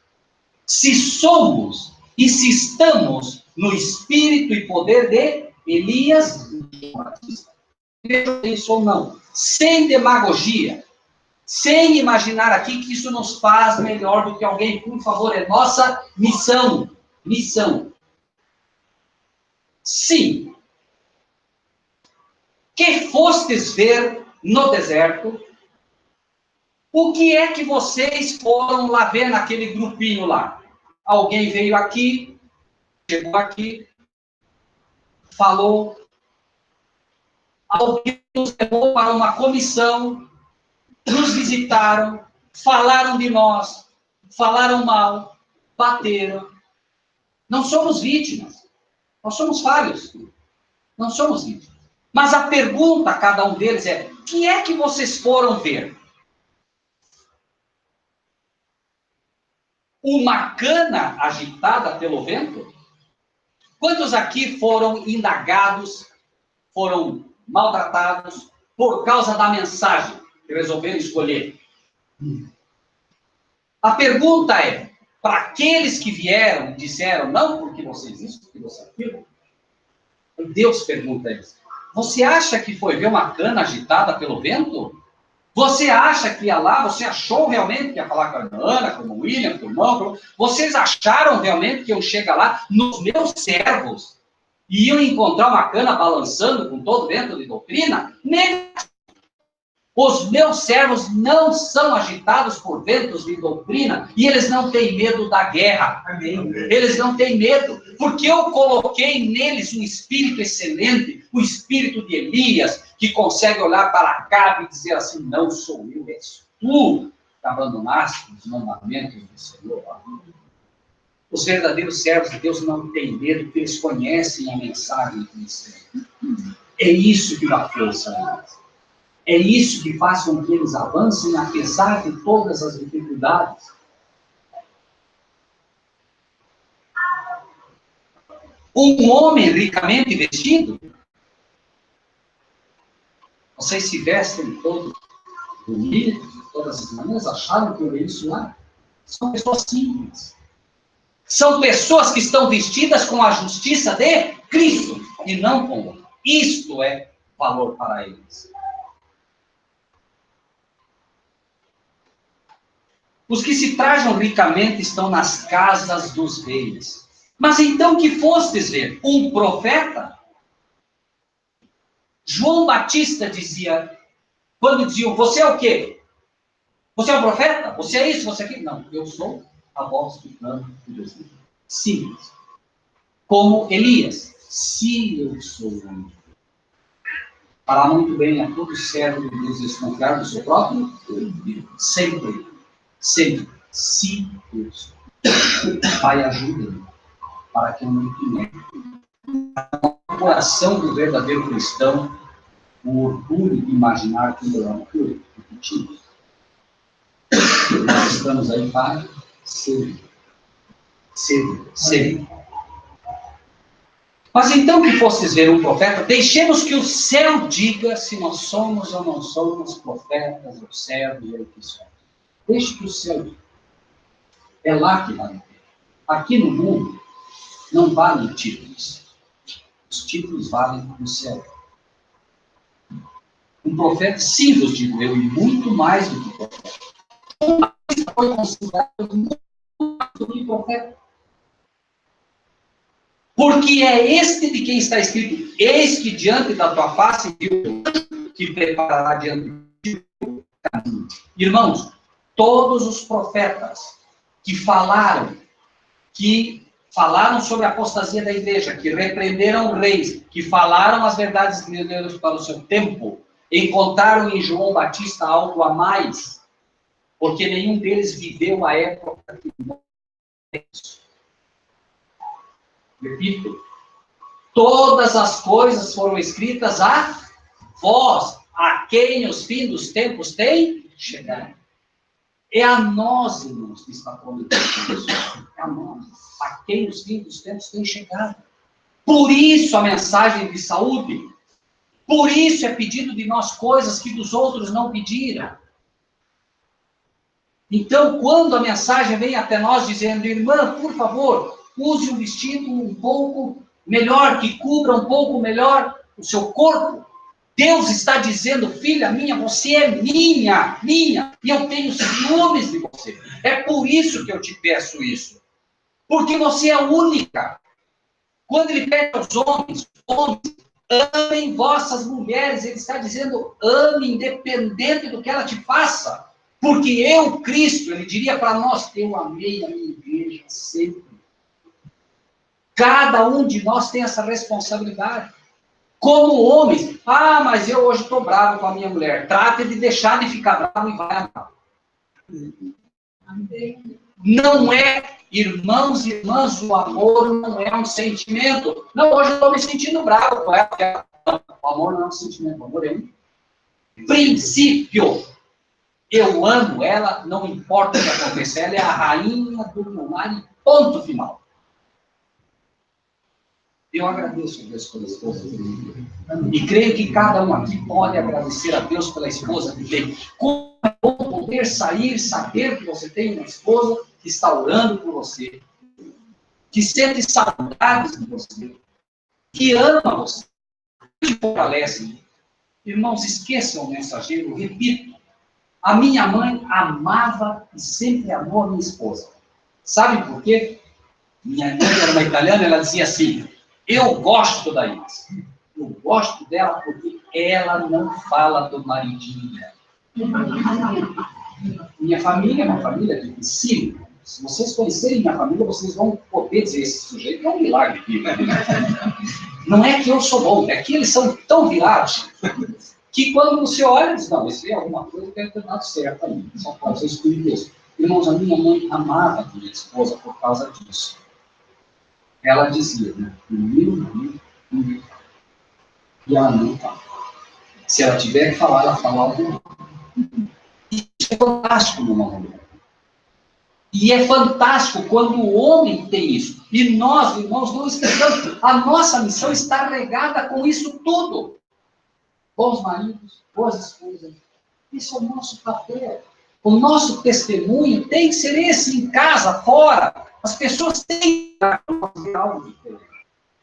Se somos e se estamos no espírito e poder de Elias e Batista. Veja isso ou não. Sem demagogia. Sem imaginar aqui que isso nos faz melhor do que alguém. Por favor, é nossa missão. Missão. Sim. Que fostes ver no deserto, o que é que vocês foram lá ver naquele grupinho lá? Alguém veio aqui, chegou aqui, falou, alguém nos levou para uma comissão, nos visitaram, falaram de nós, falaram mal, bateram. Não somos vítimas, nós somos falhos, não somos vítimas. Mas a pergunta a cada um deles é: o que é que vocês foram ver? Uma cana agitada pelo vento? Quantos aqui foram indagados, foram maltratados por causa da mensagem que resolveram escolher? A pergunta é, para aqueles que vieram e disseram, não porque vocês isso, porque vocês aquilo, Deus pergunta a eles, você acha que foi ver uma cana agitada pelo vento? Você acha que ia lá, você achou realmente que ia falar com a Ana, com o William, com o irmão? Vocês acharam realmente que eu chegar lá, nos meus servos, e iam encontrar uma cana balançando com todo vento de doutrina? Nem os meus servos não são agitados por ventos de doutrina, e eles não têm medo da guerra. Amém. Eles não têm medo, porque eu coloquei neles um espírito excelente, o espírito de Elias, que consegue olhar para Acabe e dizer assim, não sou eu, és tu que abandonaste os mandamentos do Senhor. Os verdadeiros servos de Deus não têm medo, porque eles conhecem a mensagem do Senhor. É isso que dá força a eles. É isso que faz com que eles avancem, apesar de todas as dificuldades. Um homem ricamente vestido, vocês se vestem todos bonitos, todas as manhãs, acharam que eu vi isso lá? São pessoas simples. São pessoas que estão vestidas com a justiça de Cristo, e não com outra. Isto é valor para eles. Os que se trajam ricamente estão nas casas dos reis. Mas então que fostes ver? Um profeta? João Batista dizia, quando diziam, você é o quê? Você é um profeta? Você é isso, você é aquilo? Não, eu sou a voz que clama de Deus. Simples. Como Elias, se eu sou o homem. Fará muito bem a todo servo de Deus desconfiar do seu próprio Deus. Sempre. Sempre, se Deus, Pai, ajuda-me para que eu não tenha no coração do verdadeiro cristão o orgulho de imaginar que eu amo tudo, repetindo. Nós estamos aí para ser. Mas então que fostes ver um profeta, deixemos que o céu diga se nós somos ou não somos profetas, ou servos, ou o que somos. Deixe que o céu é lá que vale. Aqui no mundo não valem títulos. Os títulos valem no céu. Um profeta, sim, vos digo eu, e muito mais do que profeta. Foi considerado muito mais do que profeta. Porque é este de quem está escrito, eis que diante da tua face, que preparará diante de ti o caminho. Irmãos, todos os profetas que falaram, que falaram sobre a apostasia da igreja, que repreenderam reis, que falaram as verdades de Deus para o seu tempo, encontraram em João Batista algo a mais, porque nenhum deles viveu a época que nós temos. Repito, todas as coisas foram escritas a vós, a quem os fins dos tempos têm chegado. É a nós, irmãos, que está prometido isso. É a nós, a quem os fins dos tempos têm chegado. Por isso a mensagem de saúde. Por isso é pedido de nós coisas que dos outros não pediram. Então, quando a mensagem vem até nós dizendo, irmã, por favor, use um vestido um pouco melhor, que cubra um pouco melhor o seu corpo. Deus está dizendo, filha minha, você é minha, e eu tenho ciúmes de você. É por isso que eu te peço isso. Porque você é única. Quando ele pede aos homens, amem vossas mulheres, ele está dizendo, ame independente do que ela te faça. Porque eu, Cristo, ele diria para nós, eu amei a minha igreja sempre. Cada um de nós tem essa responsabilidade. Como homens, mas eu hoje estou bravo com a minha mulher. Trate de deixar de ficar bravo e vai amar. Não é, irmãos e irmãs, o amor não é um sentimento. Não, hoje eu estou me sentindo bravo com ela. O amor não é um sentimento, o amor é um princípio. Eu amo ela, não importa o que aconteça. Ela é a rainha do meu lar e ponto final. Eu agradeço a Deus pela esposa que tem. E creio que cada um aqui pode agradecer a Deus pela esposa que tem. Como é bom poder sair, saber que você tem uma esposa que está orando por você, que sente saudades de você, que ama você, que te fortalece. Irmãos, esqueçam o mensageiro, repito. A minha mãe amava e sempre amou a minha esposa. Sabe por quê? Minha mãe era uma italiana, ela dizia assim, eu gosto da Inês. Eu gosto dela porque ela não fala do maridinho dela. Minha família é uma família difícil. Se vocês conhecerem minha família, vocês vão poder dizer, esse sujeito é um milagre. Não é que eu sou bom, é que eles são tão virados que quando você olha, diz, não, isso é alguma coisa que deve ter dado certo ali. Só pode ser espirituoso. Irmãos, a minha mãe amava a minha esposa por causa disso. Ela dizia, né? Meu marido, e ela não fala. Se ela tiver que falar, ela fala algo. Isso é fantástico numa mulher. E é fantástico quando o homem tem isso. E nós, irmãos, não esqueçamos. A nossa missão está regada com isso tudo. Bons maridos, boas esposas. Isso é o nosso papel. O nosso testemunho tem que ser esse em casa, fora. As pessoas têm que fazer algo diferente.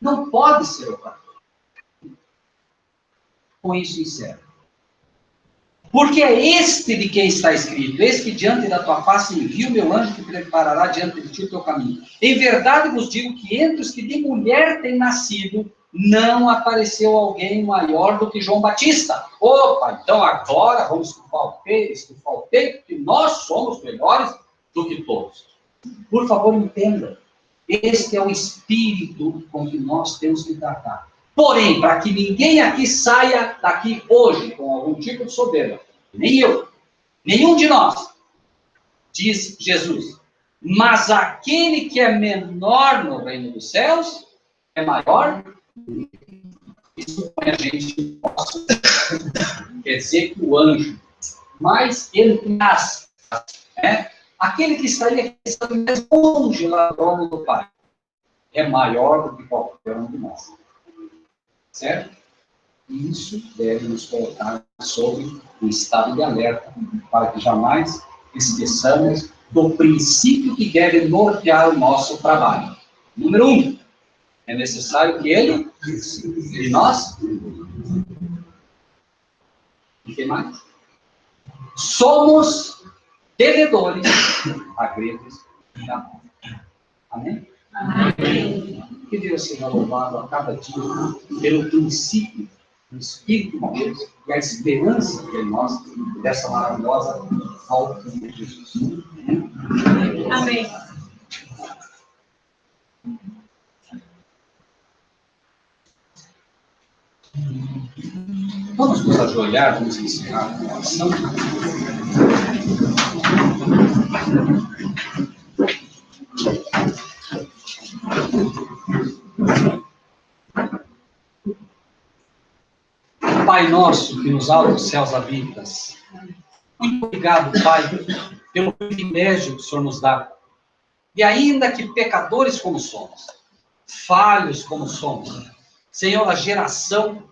Não pode ser outra coisa. Com isso encerro. Porque é este de quem está escrito, eis que diante da tua face envio meu anjo que preparará diante de ti o teu caminho. Em verdade vos digo que entre os que de mulher têm nascido, não apareceu alguém maior do que João Batista. Opa, então agora vamos estufar o peito, porque nós somos melhores do que todos. Por favor, entenda. Este é o espírito com que nós temos que tratar. Porém, para que ninguém aqui saia daqui hoje com algum tipo de soberba, nem eu, nenhum de nós, diz Jesus, mas aquele que é menor no reino dos céus é maior. Isso põe a gente em posse. Quer dizer que o anjo, mas entre aspas, né? Aquele que estaria mais longe lá do trono do Pai é maior do que qualquer um de nós. Certo? Isso deve nos colocar sobre um estado de alerta, para que jamais esqueçamos do princípio que deve nortear o nosso trabalho. Número 1, é necessário que ele e nós. E que mais? Somos devedores a gregos e a nós. Amém? Amém. Que Deus seja louvado a cada dia pelo princípio do Espírito de Deus e a esperança que é nós dessa maravilhosa volta de Jesus. Amém. Vamos nos ajoelhar, vamos encerrar a oração. Pai nosso, que nos altos céus habitas, muito obrigado, Pai, pelo privilégio que o Senhor nos dá. E ainda que pecadores como somos, falhos como somos, Senhor, a geração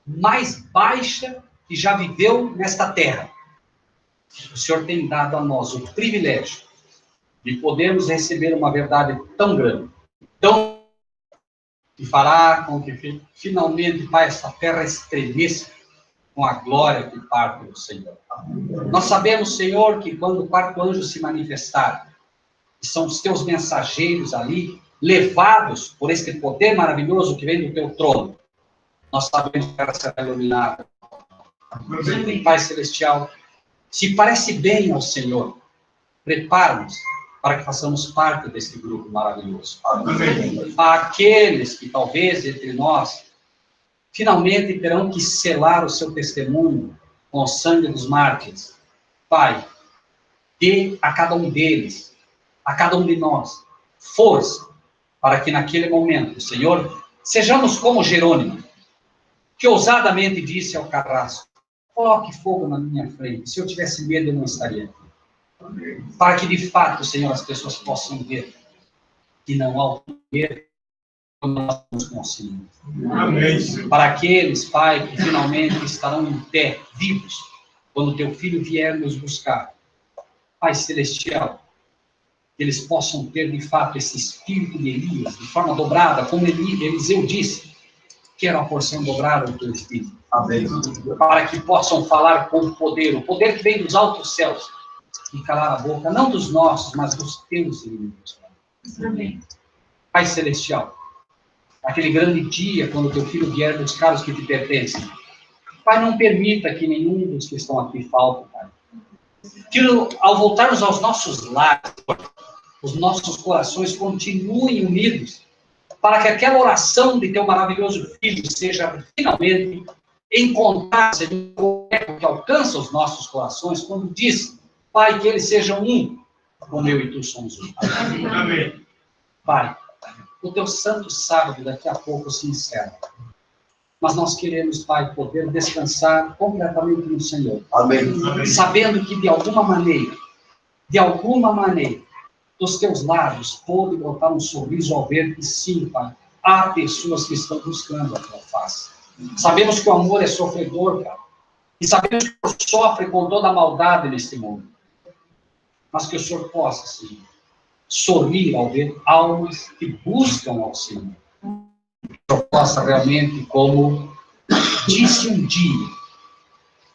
mais baixa que já viveu nesta terra, o Senhor tem dado a nós o privilégio de podermos receber uma verdade tão grande, tão que fará com que finalmente, Pai, essa terra estremeça com a glória que parte do Senhor. Nós sabemos, Senhor, que quando o quarto anjo se manifestar, que são os teus mensageiros ali, levados por este poder maravilhoso que vem do teu trono, nós sabemos que ela será iluminada. Pai Celestial, se parece bem ao Senhor, prepara-nos para que façamos parte deste grupo maravilhoso. Amém. Aqueles que talvez entre nós finalmente terão que selar o seu testemunho com o sangue dos mártires. Pai, dê a cada um deles, a cada um de nós, força para que naquele momento, Senhor, sejamos como Jerônimo, que ousadamente disse ao carrasco: coloque fogo na minha frente, se eu tivesse medo eu não estaria aqui. Para que de fato, Senhor, as pessoas possam ver que não há o poder como nós nos conseguimos. Amém. Para aqueles, Pai, que finalmente estarão em pé, vivos, quando teu filho vier nos buscar, Pai Celestial, que eles possam ter de fato esse espírito de Elias, de forma dobrada, como Eliseu disse, quero a porção dobrada do teu espírito. Amém. Para que possam falar com o poder que vem dos altos céus, e calar a boca, não dos nossos, mas dos teus inimigos. Amém. Pai Celestial, aquele grande dia, quando teu filho vier buscar os que te pertencem, Pai, não permita que nenhum dos que estão aqui falte, Pai. Que ao voltarmos aos nossos lares, os nossos corações continuem unidos, para que aquela oração de teu maravilhoso Filho seja finalmente encontrada, Senhor, o eco que alcança os nossos corações, quando diz: Pai, que eles sejam um, como eu e tu somos um. Amém. Pai, o teu santo sábado daqui a pouco se encerra. Mas nós queremos, Pai, poder descansar completamente no Senhor. Amém. Sabendo que de alguma maneira, dos teus lábios pode brotar um sorriso ao ver que sim, Pai, há pessoas que estão buscando a tua face. Sabemos que o amor é sofredor, Pai. E sabemos que o Senhor sofre com toda a maldade neste mundo. Mas que o Senhor possa, Senhor, sorrir ao ver almas que buscam ao Senhor. Que o Senhor possa realmente, como disse um dia,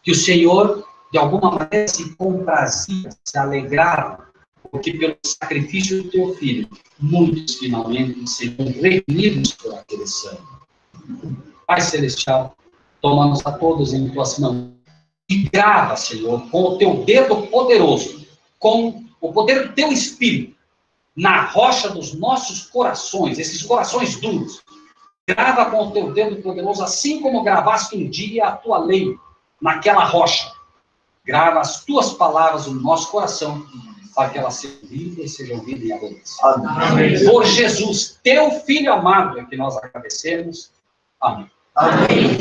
que o Senhor, de alguma maneira, se comprazia, se alegrava, porque pelo sacrifício do teu Filho, muitos finalmente serão redimidos por aquele sangue. Pai Celestial, toma-nos a todos em tuas mãos e grava, Senhor, com o teu dedo poderoso, com o poder do teu Espírito, na rocha dos nossos corações, esses corações duros. Grava com o teu dedo poderoso, assim como gravaste um dia a tua lei naquela rocha. Grava as tuas palavras no nosso coração, para que elas sejam vidas e sejam vidas em abundância. Amém. Por Jesus, teu Filho amado, é que nós agradecemos. Amém. Amém.